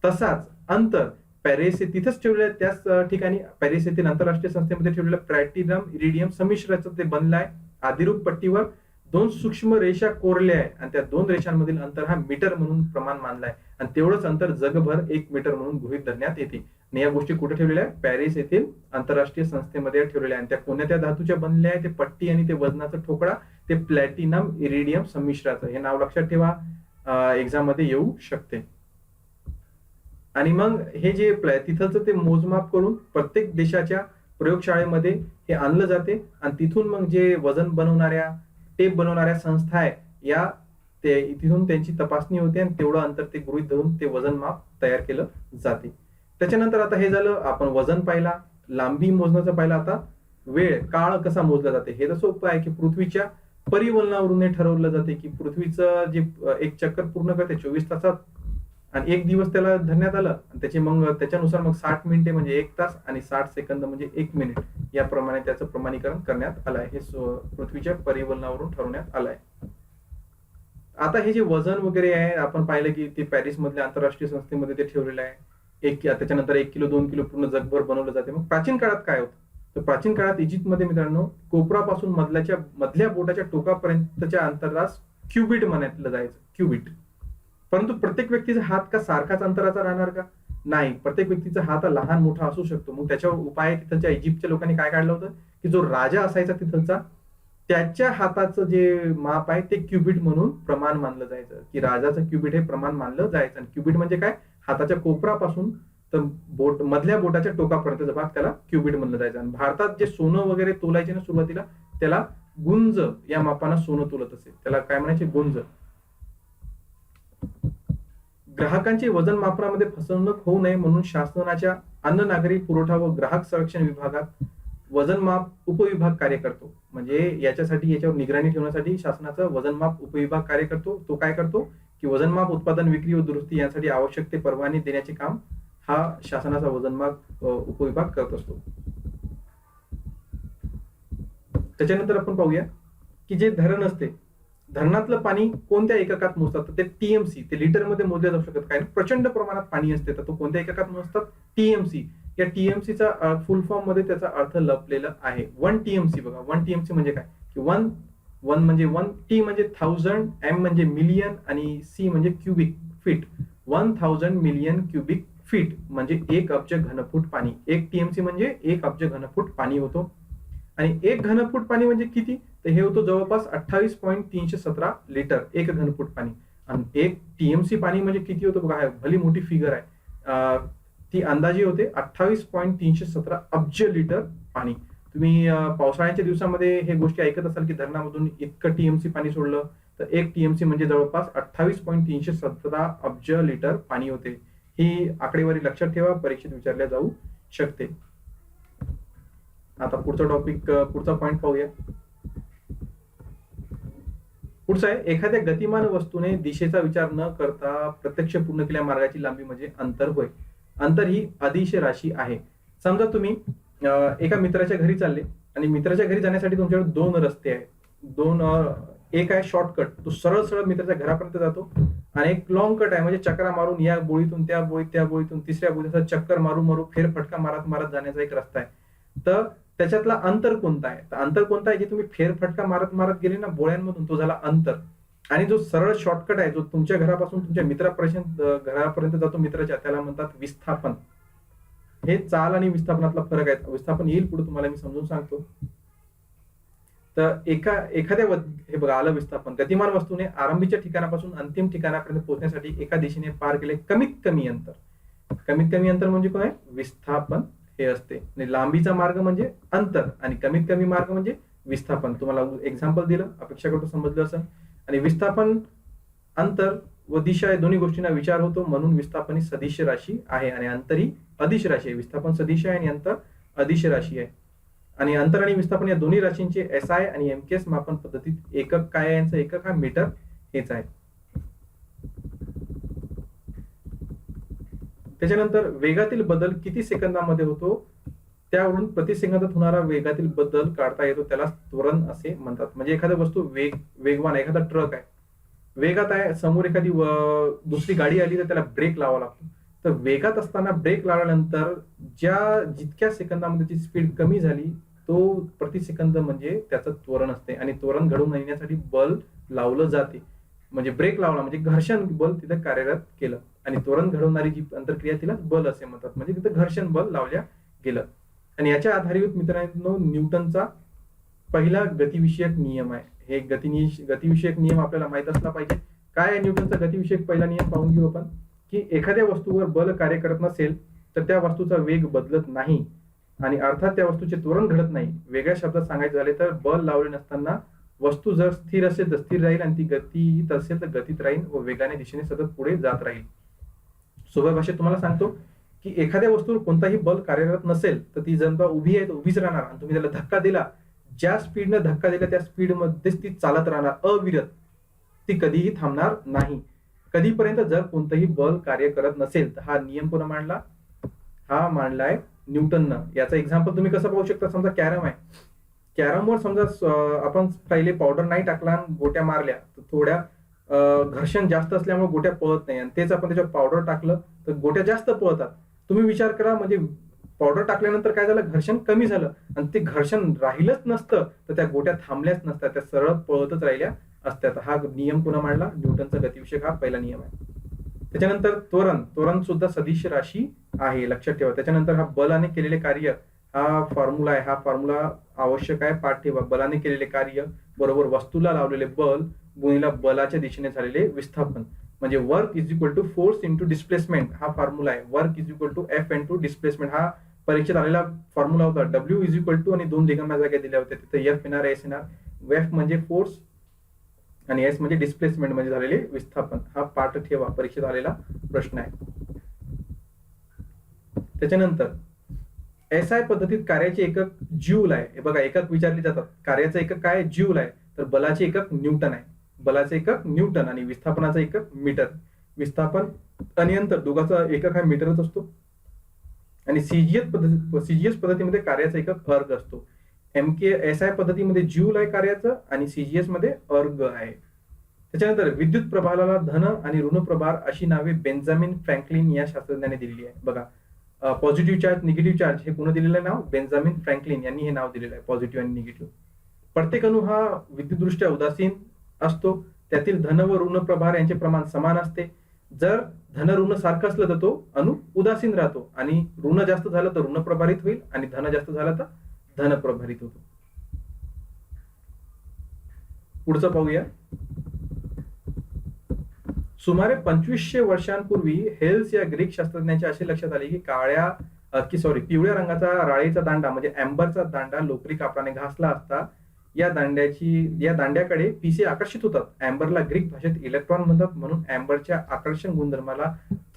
तसाच अंतर पॅरिस तिथेच ठेवलेलं, त्याच ठिकाणी पॅरिस येथील आंतरराष्ट्रीय संस्थेमध्ये ठेवलेलं प्लॅटिनम इरिडियम संमिश्राचं ते बनलं आहे. आदिरूप पट्टीवर 2 सूक्ष्म रेषा कोरल्या आहे आणि त्या 2 रेषांमधील अंतर हा मीटर म्हणून प्रमाण मानलाय आणि तेवढंच अंतर जगभर 1 मीटर म्हणून गृहीत धरण्यात येते. आणि या गोष्टी कुठे ठेवलेल्या आहे? पॅरिस येथील आंतरराष्ट्रीय संस्थेमध्ये ठेवलेल्या आहे. आणि त्या कोणत्या धातूच्या बनल्या आहे? ते पट्टी आणि ते वजनाचा ठोकळा ते प्लॅटिनम इरिडियम संमिश्राचं. हे नाव लक्षात ठेवा, एक्झाम मध्ये येऊ शकते. आणि मग हे जे तिथलचं ते मोजमाप करून प्रत्येक देशाच्या प्रयोगशाळेमध्ये हे आणलं जाते आणि तिथून मग जे वजन बनवणाऱ्या टेप बनवणाऱ्या संस्था आहे या तिथून त्यांची तपासणी होते आणि तेवढं अंतर ते गृहीत धरून ते वजनमाप तयार केलं जाते. त्याच्यानंतर आता हे झालं, आपण वजन पाहिला, लांबी मोजण्याचं पाहिलं. आता वेळ काळ कसा मोजला जाते हे तर सोपं आहे की पृथ्वीच्या परिवलनावरून हे ठरवलं जाते की पृथ्वीचं जे एक चक्कर पूर्ण करते 24 तासात आणि 1 दिवस त्याला धरण्यात आलं आणि त्याच्यानुसार मग 60 मिनिटे म्हणजे 1 तास आणि 60 सेकंद म्हणजे 1 मिनिट याप्रमाणे त्याचं प्रमाणीकरण करण्यात आलं आहे. हे पृथ्वीच्या परिवलनावरून ठरवण्यात आलं आहे. आता हे जे वजन वगैरे आहे आपण पाहिलं की ते पॅरिस मधल्या आंतरराष्ट्रीय संस्थेमध्ये ते ठेवलेलं आहे. त्याच्यानंतर 1 किलो 2 किलो पूर्ण जगभर बनवलं जाते. मग प्राचीन काळात काय होतं? तर प्राचीन काळात इजिप्तमध्ये मित्रांनो कोपरापासून मधल्या बोटाच्या टोकापर्यंतच्या अंतरास क्युबिट म्हटलं जायचं, क्युबिट. परंतु प्रत्येक व्यक्तीचा हात का सारखाच अंतराचा राहणार का? नाही, प्रत्येक व्यक्तीचा हात लहान मोठा असू शकतो. मग त्याच्यावर उपाय तिथलच्या इजिप्तच्या लोकांनी काय काढलं होतं की जो राजा असायचा तिथलचा त्याच्या हाताचं जे माप आहे ते क्युबिट म्हणून प्रमाण मानलं जायचं की राजाचं क्युबिट हे प्रमाण मानलं जायचं. आणि क्युबिट म्हणजे काय? हाताच्या कोपरापासून तर मधल्या बोटाच्या टोकापर्यंतचा भाग त्याला क्युबिट म्हणलं जायचं. आणि भारतात जे सोनं वगैरे तोलायचे ना सुरुवातीला त्याला गुंज या मापानं सोनं तोलत असेल, त्याला काय म्हणायचे? गुंज. ग्राहकांची वजन मापनामध्ये फसवणूक होऊ नये म्हणून शासनाच्या अन्न नागरी पुरवठा व ग्राहक संरक्षण विभागात वजनमाप उपविभाग कार्य करतो. म्हणजे याच्यावर निगराणी ठेवण्यासाठी शासनाचा वजनमाप उपविभाग कार्य करतो. तो काय करतो की वजनमाप, उत्पादन, विक्री व दुरुस्ती यासाठी आवश्यक ते परवाने देण्याचे काम हा शासनाचा वजनमाप उपविभाग करत असतो. त्याच्यानंतर आपण पाहूया की जे धरण असते, धरणातलं पाणी कोणत्या एककात मोजतात? तर ते टीएमसी, ते लिटर मध्ये मोजले जाऊ शकत. काय प्रचंड प्रमाणात पाणी असते तर तो कोणत्या एककात मोजतात? टीएमसी. या टीएमसीचा फुल फॉर्म मध्ये त्याचा अर्थ लपलेला आहे. 1 टीएमसी. बघा 1 टीएमसी म्हणजे काय की 1 म्हणजे 1, टी म्हणजे 1000, एम म्हणजे मिलियन आणि सी म्हणजे cubic feet. 1000 million cubic feet म्हणजे 1 अब्ज घनफूट पाणी. 1 टीएमसी म्हणजे 1 अब्ज घनफूट पाणी होतो. आणि 1 घनफूट पाणी म्हणजे किती? तर हे होतं जवळपास 28.317 लिटर 1 घनफूट पाणी. आणि 1 टीएमसी पाणी म्हणजे किती होतं? बघा भली मोठी फिगर आहे. ती अंदाजे होते 28.317 अब्ज लिटर पाणी. तुम्ही पावसाळ्याच्या दिवसामध्ये हे गोष्टी ऐकत असाल की धरणामधून इतकं टीएमसी पाणी सोडलं तर 1 टीएमसी म्हणजे जवळपास 28.317 अब्ज लिटर पाणी होते. ही आकडेवारी लक्षात ठेवा, परीक्षेत विचारल्या जाऊ शकते. आता पुढचा पॉइंट पाहूया. पुढचा आहे, एखाद्या गतिमान वस्तूने दिशेचा विचार न करता प्रत्यक्ष पूर्ण केलेल्या मार्गाची लांबी म्हणजे अंतर होय. अंतर ही अदिश राशी आहे. समजा तुम्ही एका मित्राच्या घरी चालले आणि मित्राच्या घरी जाण्यासाठी तुमच्याकडे 2 रस्ते आहेत. एक आहे शॉर्टकट, तो सरळ सरळ मित्राच्या घरापर्यंत जातो आणि एक लॉंग कट आहे म्हणजे चक्रा मारून या बोळीतून त्या बोळीत, त्या बोळीतून तिसऱ्या बोळीत चक्कर मारू फेरफटका मारत मारत जाण्याचा एक रस्ता आहे. तर त्याच्यातला अंतर कोणता आहे? तर अंतर कोणता आहे जे तुम्ही फेरफटका मारत मारत गेले ना बोळ्यांमधून, तो झाला अंतर. आणि जो सरळ शॉर्टकट आहे जो तुमच्या घरापासून तुमच्या घरापर्यंत जातो मित्राच्या, त्याला म्हणतात विस्थापन. हे चाल आणि विस्थापनातला फरक आहे. विस्थापन येईल पुढे तुम्हाला मी समजून सांगतो. तर एखाद्या हे बघा आलं विस्थापन. गतिमान वस्तूने आरंभीच्या ठिकाणापासून अंतिम ठिकाणापर्यंत पोहोचण्यासाठी एका दिशेने पार केले कमीत कमी अंतर. कमीत कमी अंतर म्हणजे काय? विस्थापन हे असते. आणि लांबीचा मार्ग म्हणजे अंतर आणि कमीत कमी मार्ग म्हणजे विस्थापन. तुम्हाला एक्झाम्पल दिलं, अपेक्षा करतो समजलं असं. आणि विस्थापन, अंतर व दिशा या दोन्ही गोष्टींना विचार होतो, म्हणून विस्थापन ही सदिश राशी आहे आणि अंतर ही अदिश राशी आहे. विस्थापन सदिश आहे आणि अंतर अदिश राशी आहे. आणि अंतर आणि विस्थापन या दोन्ही राशींचे SI आणि MKS मापन पद्धतीत एकक काय आहे? यांचं एकक हा मीटर हेच आहे. त्याच्यानंतर वेगातील बदल किती सेकंदामध्ये होतो, त्यावरून प्रति सेकंदात होणारा वेगातील बदल काढता येतो, त्याला त्वरण असे म्हणतात. म्हणजे एखादी वस्तू वेगवान आहे, एखादा ट्रक आहे, वेगात आहे, समोर एखादी दुसरी गाडी आली तर त्याला ब्रेक लावावा लागतो. तर वेगात असताना ब्रेक लावल्यानंतर जितक्या सेकंदामध्ये त्याची स्पीड कमी झाली, तो प्रति सेकंद म्हणजे त्याचं त्वरण असते. आणि त्वरण घडवून आणण्यासाठी बल लावलं जाते. म्हणजे ब्रेक लावला म्हणजे घर्षण बल तिथे कार्यरत केलं, आणि त्वरण घडवणारी जी अंतरक्रिया तिला बल असे म्हणतात. म्हणजे तिथे घर्षण बल लावल्या गेलं. आणि याच्या आधारित मित्रांनो न्यूटनचा पहिला गतिविषयक नियम आहे. हे गतिविषयक नियम आपल्याला माहित असला पाहिजे. काय आहे न्यूटनचा गतिविषयक पहिला नियम पाहून घेऊ आपण. की एखाद्या वस्तूवर बल कार्य करत नसेल तर त्या वस्तूचा वेग बदलत नाही आणि अर्थात त्या वस्तूचे त्वरण घडत नाही. वेगळ्या शब्दात सांगायचे झाले तर बल लावले नसताना वस्तू जर स्थिर असेल तर स्थिर राहील, आणि ती गतीत असेल तर गतीत राहील व वेगाने दिशेने सतत पुढे जात राहील. सोप्या भाषेत तुम्हाला सांगतो की एखाद्या वस्तूवर कोणताही बल कार्यरत नसेल तर ती जनता उभी आहे तर उभीच राहणार, आणि तुम्ही त्याला धक्का दिला, ज्या स्पीडने धक्का दिला त्या स्पीडमध्येच ती चालत राहणार अविरत, ती कधीही थांबणार नाही कधीपर्यंत जर कोणतंही बल कार्य करत नसेल. तर हा नियम कोण मांडला? हा मांडलाय न्यूटननं. याचा एक्झाम्पल तुम्ही कसं पाहू शकता. समजा कॅरम आहे, कॅरमवर समजा आपण पहिले पावडर नाही टाकला आणि गोट्या मारल्या तर थोड्या घर्षण जास्त असल्यामुळे गोट्या पळत नाही, आणि तेच आपण त्याच्यावर पावडर टाकलं तर गोट्या जास्त पळतात. तुम्ही विचार करा, म्हणजे पावडर टाकल्यानंतर काय झालं, घर्षण कमी झालं, आणि ते घर्षण राहिलंच नसतं तर त्या गोट्या थांबल्याच नसतात, त्या सरळ पळतच राहिल्या असतात. हा नियम कोणा मांडला? न्यूटनचा गतिविषयक हा पहिला नियम आहे. त्याच्यानंतर त्वरण सुद्धा सदिश राशी आहे, लक्षात ठेवा. त्याच्यानंतर हा बलाने केलेले कार्य हा फॉर्म्युला आहे. हा फॉर्म्युला आवश्यक आहे, पाठ ठेवा. बलाने केलेले कार्य बरोबर वस्तूला लावलेले बल गुणिले बलाच्या दिशेने झालेले विस्थापन, म्हणजे work is equal to force into displacement. हा फॉर्म्युला आहे. Work is equal to F into displacement. हा परीक्षेत आलेला फॉर्म्युला होता. W इज इक्वल टू आणि दोन रिकाम्या जागा दिल्या होत्या, तिथे F येणार, S येणार. F म्हणजे फोर्स आणि S म्हणजे डिस्प्लेसमेंट म्हणजे झालेले विस्थापन. हा पाठ ठेवा, परीक्षेत आलेला प्रश्न आहे. त्याच्यानंतर SI पद्धतीत कार्याचे एकक ज्यूल आहे. हे बघा, एकक विचारले जातात. कार्याचं एकक काय? ज्यूल आहे. तर बलाचे एकक न्यूटन आहे. बलाचे एकक न्यूटन आणि विस्थापनाचा एकक मीटर. विस्थापन आणि अंतर दोघांचा एकक हा मीटरच असतो. आणि सीजीएस पद्धतीमध्ये कार्याचा एकक अर्ग असतो. SI पद्धतीमध्ये ज्यूल आहे कार्याचं, आणि सीजीएस मध्ये अर्ग आहे. त्याच्यानंतर विद्युत प्रभाराला धन आणि ऋण प्रभार अशी नावे बेंजामिन फ्रँकलिन या शास्त्रज्ञाने दिलेली आहे. बघा, पॉझिटिव्ह चार्ज, निगेटिव्ह चार्ज हे कोण दिलेलं नाव? बेंजामिन फ्रँकलिन यांनी हे नाव दिलेलं आहे, पॉझिटिव्ह आणि निगेटिव्ह. प्रत्येक अणू हा विद्युतदृष्ट्या उदासीन असतो. त्यातील धन व ऋण प्रभार यांचे प्रमाण समान असते. जर धन ऋण सारखं असलं तर तो अणू उदासीन राहतो, आणि ऋण जास्त झालं तर ऋण प्रभारित होईल, आणि धन जास्त झालं तर धन प्रभारित होतो. पुढचं पाहूया. सुमारे 2500 वर्षांपूर्वी हेल्स या ग्रीक शास्त्रज्ञांच्या असे लक्षात आले की पिवळ्या रंगाचा राळेचा दांडा म्हणजे एम्बरचा दांडा लोकरी कापडाने घासला असता या दांड्याकडे पिसे आकर्षित होतात. एम्बरला ग्रीक भाषेत इलेक्ट्रॉन म्हणतात, म्हणून एम्बरच्या आकर्षण गुणधर्माला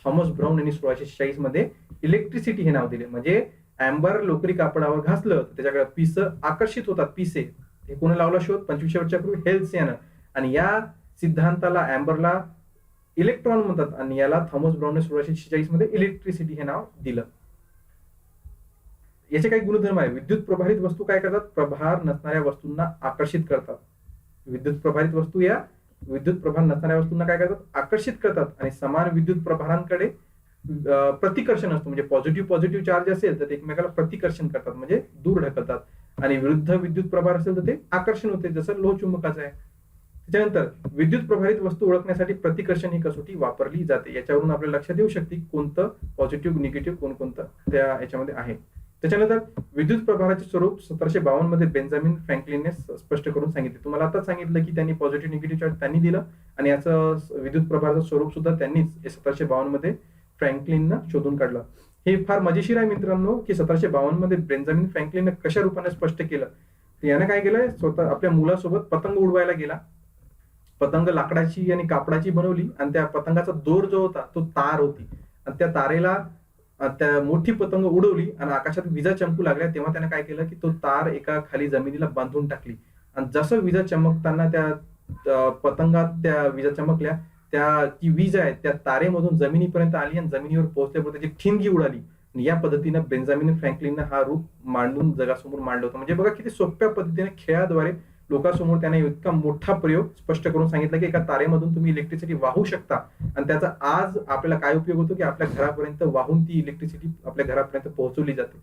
थॉमस ब्राउन यांनी 1646 मध्ये इलेक्ट्रिसिटी हे नाव दिले. म्हणजे एम्बर लोकरी कापडावर घासलं तर त्याच्याकडे पिस आकर्षित होतात. पिसे हे कोणी लावला शोध? 2500 वर्षापूर्वी हेल्स यानं. आणि या सिद्धांताला एम्बरला इलेक्ट्रॉन म्हणतात, आणि याला थॉमस ब्राउनने 1646 मध्ये इलेक्ट्रिसिटी हे नाव दिलं. याचे काही गुणधर्म आहे. विद्युत प्रभारित वस्तू काय करतात? प्रभार नसणाऱ्या वस्तूंना आकर्षित करतात. विद्युत प्रभारित वस्तू या विद्युत प्रभार नसणाऱ्या वस्तूंना काय करतात? आकर्षित करतात. आणि समान विद्युत प्रभारांकडे प्रतिकर्षण असतो. म्हणजे पॉझिटिव्ह चार्ज असेल तर ते एकमेकाला प्रतिकर्षण करतात, म्हणजे दूर ढकलतात. आणि विरुद्ध विद्युत प्रभार असेल तर ते आकर्षण होते, जसं लोहचुंबकाचं आहे. त्याच्यानंतर विद्युत प्रभारित वस्तू ओळखण्यासाठी प्रतिकर्षण ही कसोटी वापरली जाते. याच्यावरून आपल्याला लक्षात येऊ शकते कोणतं पॉझिटिव्ह निगेटिव्ह कोणकोणतं त्या याच्यामध्ये आहे. त्याच्यानंतर विद्युत प्रभाराचे स्वरूप 1752 मध्ये बेंजामिन फ्रँकलिनने स्पष्ट करून सांगितले. तुम्हाला आता सांगितलं की त्यांनी पॉझिटिव्ह निगेटिव्ह चार्ज त्यांनी दिलं, आणि याचं विद्युत प्रभाराचं स्वरूप सुद्धा त्यांनीच 1752 मध्ये फ्रँकलिननं शोधून काढलं. हे फार मजेशीर आहे मित्रांनो, की 1752 मध्ये बेंजामिन फ्रँकलिन कशा रूपाने स्पष्ट केलं. तर यानं काय केलं, स्वतः आपल्या मुलासोबत पतंग उडवायला गेला. पतंग लाकडाची आणि कापडाची बनवली आणि त्या पतंगाचा दोर जो होता तो तार होती आणि त्या तारेला त्या मोठी पतंग उडवली आणि आकाशात विजा चमकू लागल्या. तेव्हा त्याने काय केलं, की तो तार एका खाली जमिनीला बांधून टाकली आणि जसं विजा चमकताना त्या पतंगात त्या विजा चमकल्या, त्या ती वीज आहे त्या तारेमधून जमिनीपर्यंत आली आणि जमिनीवर पोहोचल्यावर त्याची ठिणगी उडाली. आणि या पद्धतीनं बेंजामिन फ्रँकलिननं हा रूप मांडून जगासमोर मांडलं होतं. म्हणजे बघा किती सोप्या पद्धतीने खेळाद्वारे लोकांसमोर त्याने इतका मोठा प्रयोग स्पष्ट करून सांगितलं, की एका तारेमधून तुम्ही इलेक्ट्रिसिटी वाहू शकता आणि त्याचा आज आपल्याला काय उपयोग होतो, की आपल्या घरापर्यंत वाहून ती इलेक्ट्रिसिटी आपल्या घरापर्यंत पोहोचवली जाते.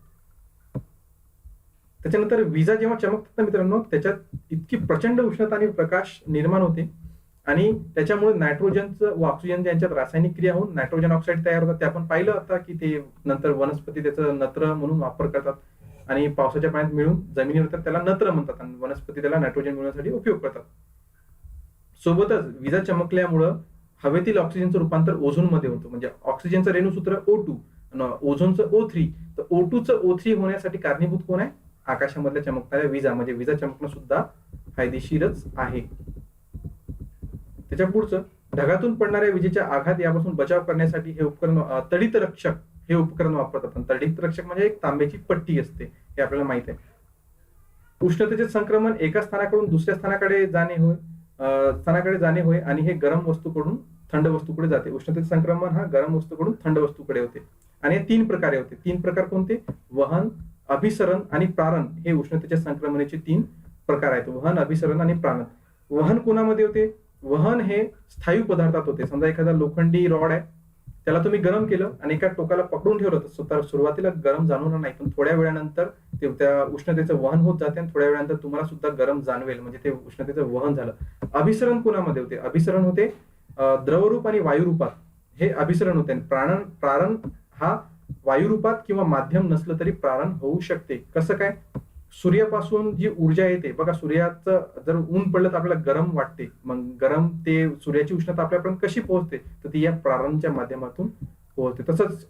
त्याच्यानंतर विजा जेव्हा चमकतात ना मित्रांनो, त्याच्यात इतकी प्रचंड उष्णता आणि प्रकाश निर्माण होते आणि त्याच्यामुळे नायट्रोजनचं व ऑक्सिजन यांच्यात रासायनिक क्रिया होऊन नायट्रोजन ऑक्साईड तयार होतात. ते आपण पाहिलं आता, की ते नंतर वनस्पती त्याचं नत्र म्हणून वापर करतात आणि पावसाच्या पाण्यात मिळून जमिनीवर तर त्याला नत्र म्हणतात आणि वनस्पती त्याला नायट्रोजन मिळवण्यासाठी उपयोग करतात. सोबतच विजा चमकल्यामुळं हवेतील ऑक्सिजनचं रूपांतर ओझोनमध्ये होतं. म्हणजे ऑक्सिजनचं रेणुसूत्र O2 आणि ओझोनचं O3. तर O2चं O3 होण्यासाठी कारणीभूत कोण आहे? आकाशामधल्या चमकणाऱ्या विजा. म्हणजे विजा चमकणं सुद्धा फायदेशीरच आहे. त्याच्या पुढचं, ढगातून पडणाऱ्या विजेच्या आघात यापासून बचाव करण्यासाठी हे उपकरण तडित रक्षक हे उपकरण वापरतात. आणि तडित रक्षक म्हणजे एक तांब्याची पट्टी असते, हे आपल्याला माहित आहे. उष्णतेचे संक्रमण एका स्थानाकडून दुसऱ्या स्थानाकडे जाणे होय आणि हे गरम वस्तूकडून थंड वस्तूकडे जाते. उष्णतेचे संक्रमण हा गरम वस्तूकडून थंड वस्तूकडे होते आणि हे 3 प्रकारे होते. 3 प्रकार कोणते? वहन, अभिसरण आणि प्रारण. हे उष्णतेच्या संक्रमणाचे 3 प्रकार आहेत. वहन, अभिसरण आणि प्रारण. वहन कोणामध्ये होते? वहन हे स्थायू पदार्थात होते. समजा एखादा लोखंडी रॉड आहे, त्याला तुम्ही गरम केलं आणि एका टोकाला पकडून ठेवलं तर सुरुवातीला गरम जाणवणार नाही, पण थोड्या वेळानंतर ते त्या उष्णतेचं वहन होत जाते आणि थोड्या वेळानंतर तुम्हाला सुद्धा गरम जाणवेल. म्हणजे ते उष्णतेचं वहन झालं. अभिसरण कोणामध्ये होते? अभिसरण होते द्रवरूप आणि वायुरूपात. हे अभिसरण होते. प्रारण हा वायुरूपात किंवा माध्यम नसलं तरी प्रारण होऊ शकते. कसं काय? सूर्यापासून जी ऊर्जा येते बघा, सूर्याचं जर ऊन पडलं तर आपल्याला गरम वाटते. मग गरम ते सूर्याची उष्णता आपल्यापर्यंत कशी पोहोचते? तर ती या प्रारणच्या माध्यमातून पोहोचते. तसंच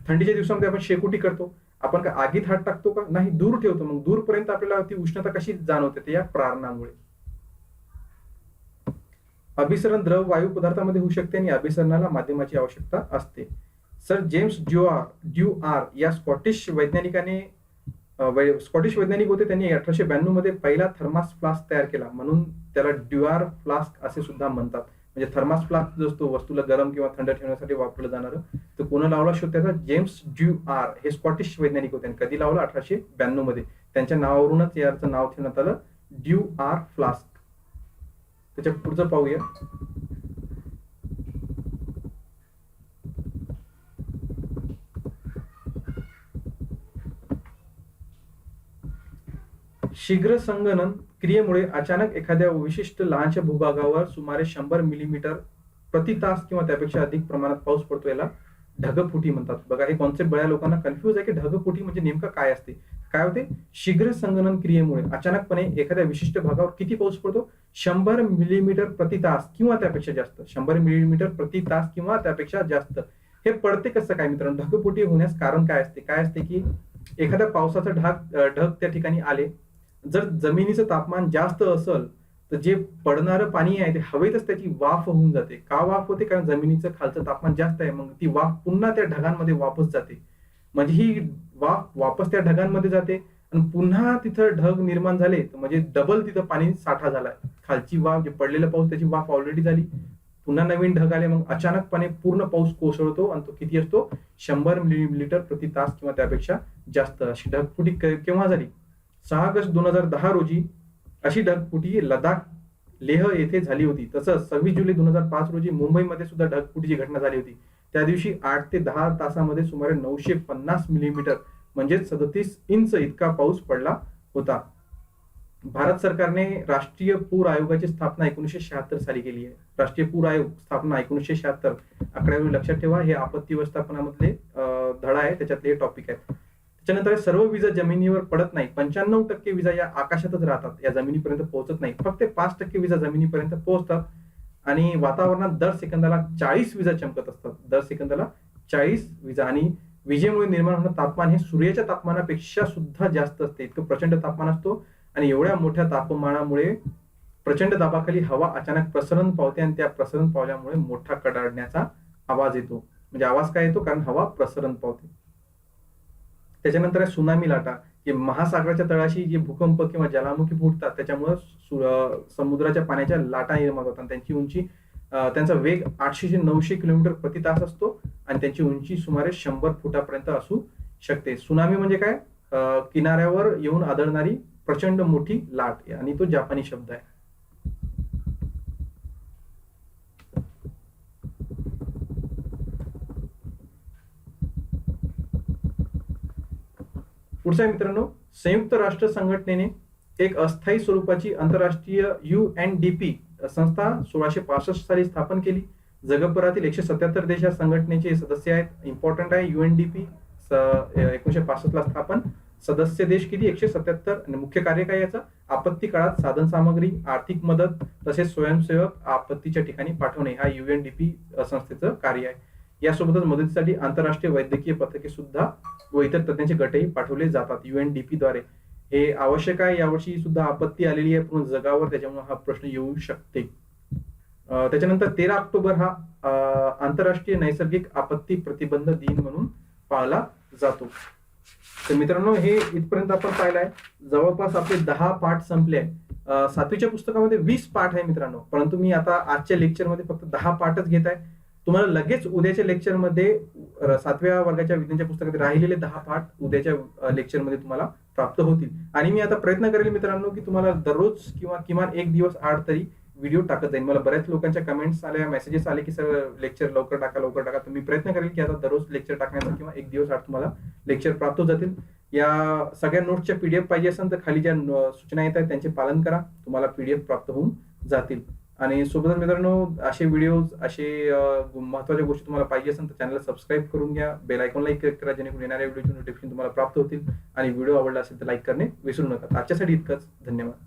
थंडीच्या दिवसामध्ये आपण शेकोटी करतो. आपण का आगीत हात टाकतो का? नाही, दूर ठेवतो. मग दूरपर्यंत आपल्याला ती उष्णता कशी जाणवते? ते या प्रारणामुळे. अभिसरण द्रव वायू पदार्थामध्ये होऊ शकते आणि अभिसरणाला माध्यमाची आवश्यकता असते. सर जेम्स ड्यूआर या स्कॉटिश वैज्ञानिक होते. त्यांनी 1892 मध्ये पहिला थर्मास फ्लास्क तयार केला, म्हणून त्याला ड्युआर फ्लास्क असे सुद्धा म्हणतात. म्हणजे थर्मास फ्लास्क जो असतो वस्तूला गरम किंवा थंड ठेवण्यासाठी वापरलं जाणारं, तर कोण लावला शोध त्याचा? जेम्स ड्युआर. हे स्कॉटिश वैज्ञानिक होते. कधी लावलं? 1892 मध्ये. त्यांच्या नावावरूनच याचं नाव ठेवण्यात आलं, ड्युआर फ्लास्क. त्याच्या पुढचं पाहूया. शीघ्र संगणन क्रियेमुळे अचानक एखाद्या विशिष्ट लहानशा भूभागावर सुमारे 100 मिलीमीटर प्रति तास किंवा त्यापेक्षा अधिक प्रमाणात पाऊस पडतो. याला ढगफुटी म्हणतात. बघा, हे कॉन्सेप्ट बऱ्याच लोकांना कन्फ्युज आहे की ढगफुटी म्हणजे नेमकं काय असते. काय होते? शीघ्र संगणन क्रियेमुळे अचानकपणे एखाद्या विशिष्ट भागावर किती पाऊस पडतो? 100 मिलीमीटर प्रति तास किंवा त्यापेक्षा जास्त. 100 मिलीमीटर प्रति तास किंवा त्यापेक्षा जास्त. हे पडते कसं काय मित्रांनो? ढगफुटी होण्यास कारण काय असते? काय असते की एखाद्या पावसाचं ढग त्या ठिकाणी आले, जर जमिनीचं तापमान जास्त असेल तर जे पडणारं पाणी आहे ते हवेतच त्याची वाफ होऊन जाते. का वाफ होते? कारण जमिनीचं खालचं तापमान जास्त आहे. मग ती वाफ पुन्हा त्या ढगांमध्ये वापस जाते. म्हणजे ही वाफ वापस त्या ढगांमध्ये जाते आणि पुन्हा तिथं ढग निर्माण झाले तर म्हणजे डबल तिथं पाणी साठा झालाय. खालची वाफ, जे पडलेला पाऊस त्याची वाफ ऑलरेडी झाली, पुन्हा नवीन ढग आले, मग अचानकपणे पूर्ण पाऊस कोसळतो आणि तो किती असतो? 100 मिलीमीटर प्रति तास किंवा त्यापेक्षा जास्त. अशी ढगफुटी केव्हा झाली? 6 ऑगस्ट 2010 रोजी अशी ढगफुटी लडाख लेह येथे झाली होती. तसंच 26 जुलै 2005 रोजी मुंबईमध्ये सुद्धा ढगफुटीची घटना झाली होती. त्या दिवशी 8 ते 10 तासामध्ये सुमारे 950 मिलीमीटर म्हणजे 37 इंच इतका पाऊस पडला होता. भारत सरकारने राष्ट्रीय पूर आयोगाची स्थापना 1976 साली केली आहे. राष्ट्रीय पूर आयोग स्थापना 1976. आकडेवारी लक्षात ठेवा. हे आपत्ती व्यवस्थापनामधले धडा आहे, त्याच्यातले टॉपिक आहेत. त्याच्यानंतर सर्व विजा जमिनीवर पडत नाही. 95% विजा या आकाशातच राहतात, या जमिनीपर्यंत पोहोचत नाही. फक्त 5% विजा जमिनीपर्यंत पोहोचतात आणि वातावरणात दर सेकंदाला 40 विजा चमकत असतात. दर सेकंदाला 40 विजा. आणि विजेमुळे निर्माण होणारं तापमान हे सूर्याच्या तापमानापेक्षा सुद्धा जास्त असते. इतकं प्रचंड तापमान असतो आणि एवढ्या मोठ्या तापमानामुळे प्रचंड दाबाखाली हवा अचानक प्रसरण पावते आणि त्या प्रसरण पावल्यामुळे मोठा कडाडण्याचा आवाज येतो. म्हणजे आवाज काय येतो? कारण हवा प्रसरण पावते. त्याच्यानंतर आहे सुनामी लाटा, की महासागराच्या तळाशी जे भूकंप किंवा ज्वालामुखी फुटतात त्याच्यामुळे समुद्राच्या पाण्याच्या लाटा निर्माण होतात. त्यांची उंची त्यांचा वेग 800 ते 900 किलोमीटर प्रति तास असतो आणि त्यांची उंची सुमारे 100 फुटापर्यंत असू शकते. सुनामी म्हणजे काय? किनाऱ्यावर येऊन आदळणारी प्रचंड मोठी लाट आणि तो जापानी शब्द आहे. पुढचा आहे मित्रांनो, संयुक्त राष्ट्र संघटनेने एक अस्थायी स्वरूपाची आंतरराष्ट्रीय UNDP संस्था 1665 साली स्थापन केली. जगभरातील 177 देश या संघटनेचे सदस्य आहेत. इम्पॉर्टंट आहे UNDP 1965 ला स्थापन. सदस्य देश किती? 177. आणि मुख्य कार्य काय याचं? आपत्ती काळात साधन सामग्री, आर्थिक मदत तसेच स्वयंसेवक आपत्तीच्या ठिकाणी पाठवणे हा UNDP संस्थेचं कार्य आहे. यासोबतच मदतीसाठी आंतरराष्ट्रीय वैद्यकीय पथके सुद्धा व इतर तज्ञांचे गटही पाठवले जातात UNDP द्वारे. हे आवश्यक आहे. यावर्षी सुद्धा आपत्ती आलेली आहे पूर्ण जगावर, त्याच्यामुळे हा प्रश्न येऊ शकते. त्याच्यानंतर 13 ऑक्टोबर हा आंतरराष्ट्रीय नैसर्गिक आपत्ती प्रतिबंध दिन म्हणून पाळला जातो. तर मित्रांनो, हे इथपर्यंत आपण पाहिलं आहे. जवळपास आपले 10 पाठ संपले आहे. 7वीच्या पुस्तकामध्ये 20 पाठ आहे मित्रांनो, परंतु मी आता आजच्या लेक्चरमध्ये फक्त 10 पाठच घेत आहे. तुम्हाला लगेच उद्याच्या लेक्चरमध्ये 7व्या वर्गाच्या विज्ञानच्या पुस्तकात राहिलेले 10 पाठ उद्याच्या लेक्चरमध्ये तुम्हाला प्राप्त होतील. आणि मी आता प्रयत्न करेल मित्रांनो की तुम्हाला दररोज किंवा किमान एक दिवस आड तरी व्हिडिओ टाकत जाईल. मला बऱ्याच लोकांच्या कमेंट्स आल्या, मेसेजेस आले की सर लेक्चर लवकर टाका लवकर टाका. तर मी प्रयत्न करेल की आता दररोज लेक्चर टाकण्याचा किंवा एक दिवस आड तुम्हाला लेक्चर प्राप्त होत जातील. या सगळ्या नोट्सच्या PDF पाहिजे असेल तर खाली ज्या सूचना येत आहेत त्यांचे पालन करा, तुम्हाला PDF प्राप्त होऊन जातील. आणि सोबतच मित्रांनो, असे व्हिडिओज असे महत्त्वाच्या गोष्टी तुम्हाला पाहिजे असेल तर चॅनलला सबस्क्राईब करून घ्या, बेल आयकॉनला क्लिक करा जेणेकरून येणाऱ्या व्हिडिओची नोटिफिकेशन तुम्हाला प्राप्त होतील. आणि व्हिडिओ आवडला असेल तर लाईक करणे विसरू नका. आजच्यासाठी इतकंच. धन्यवाद.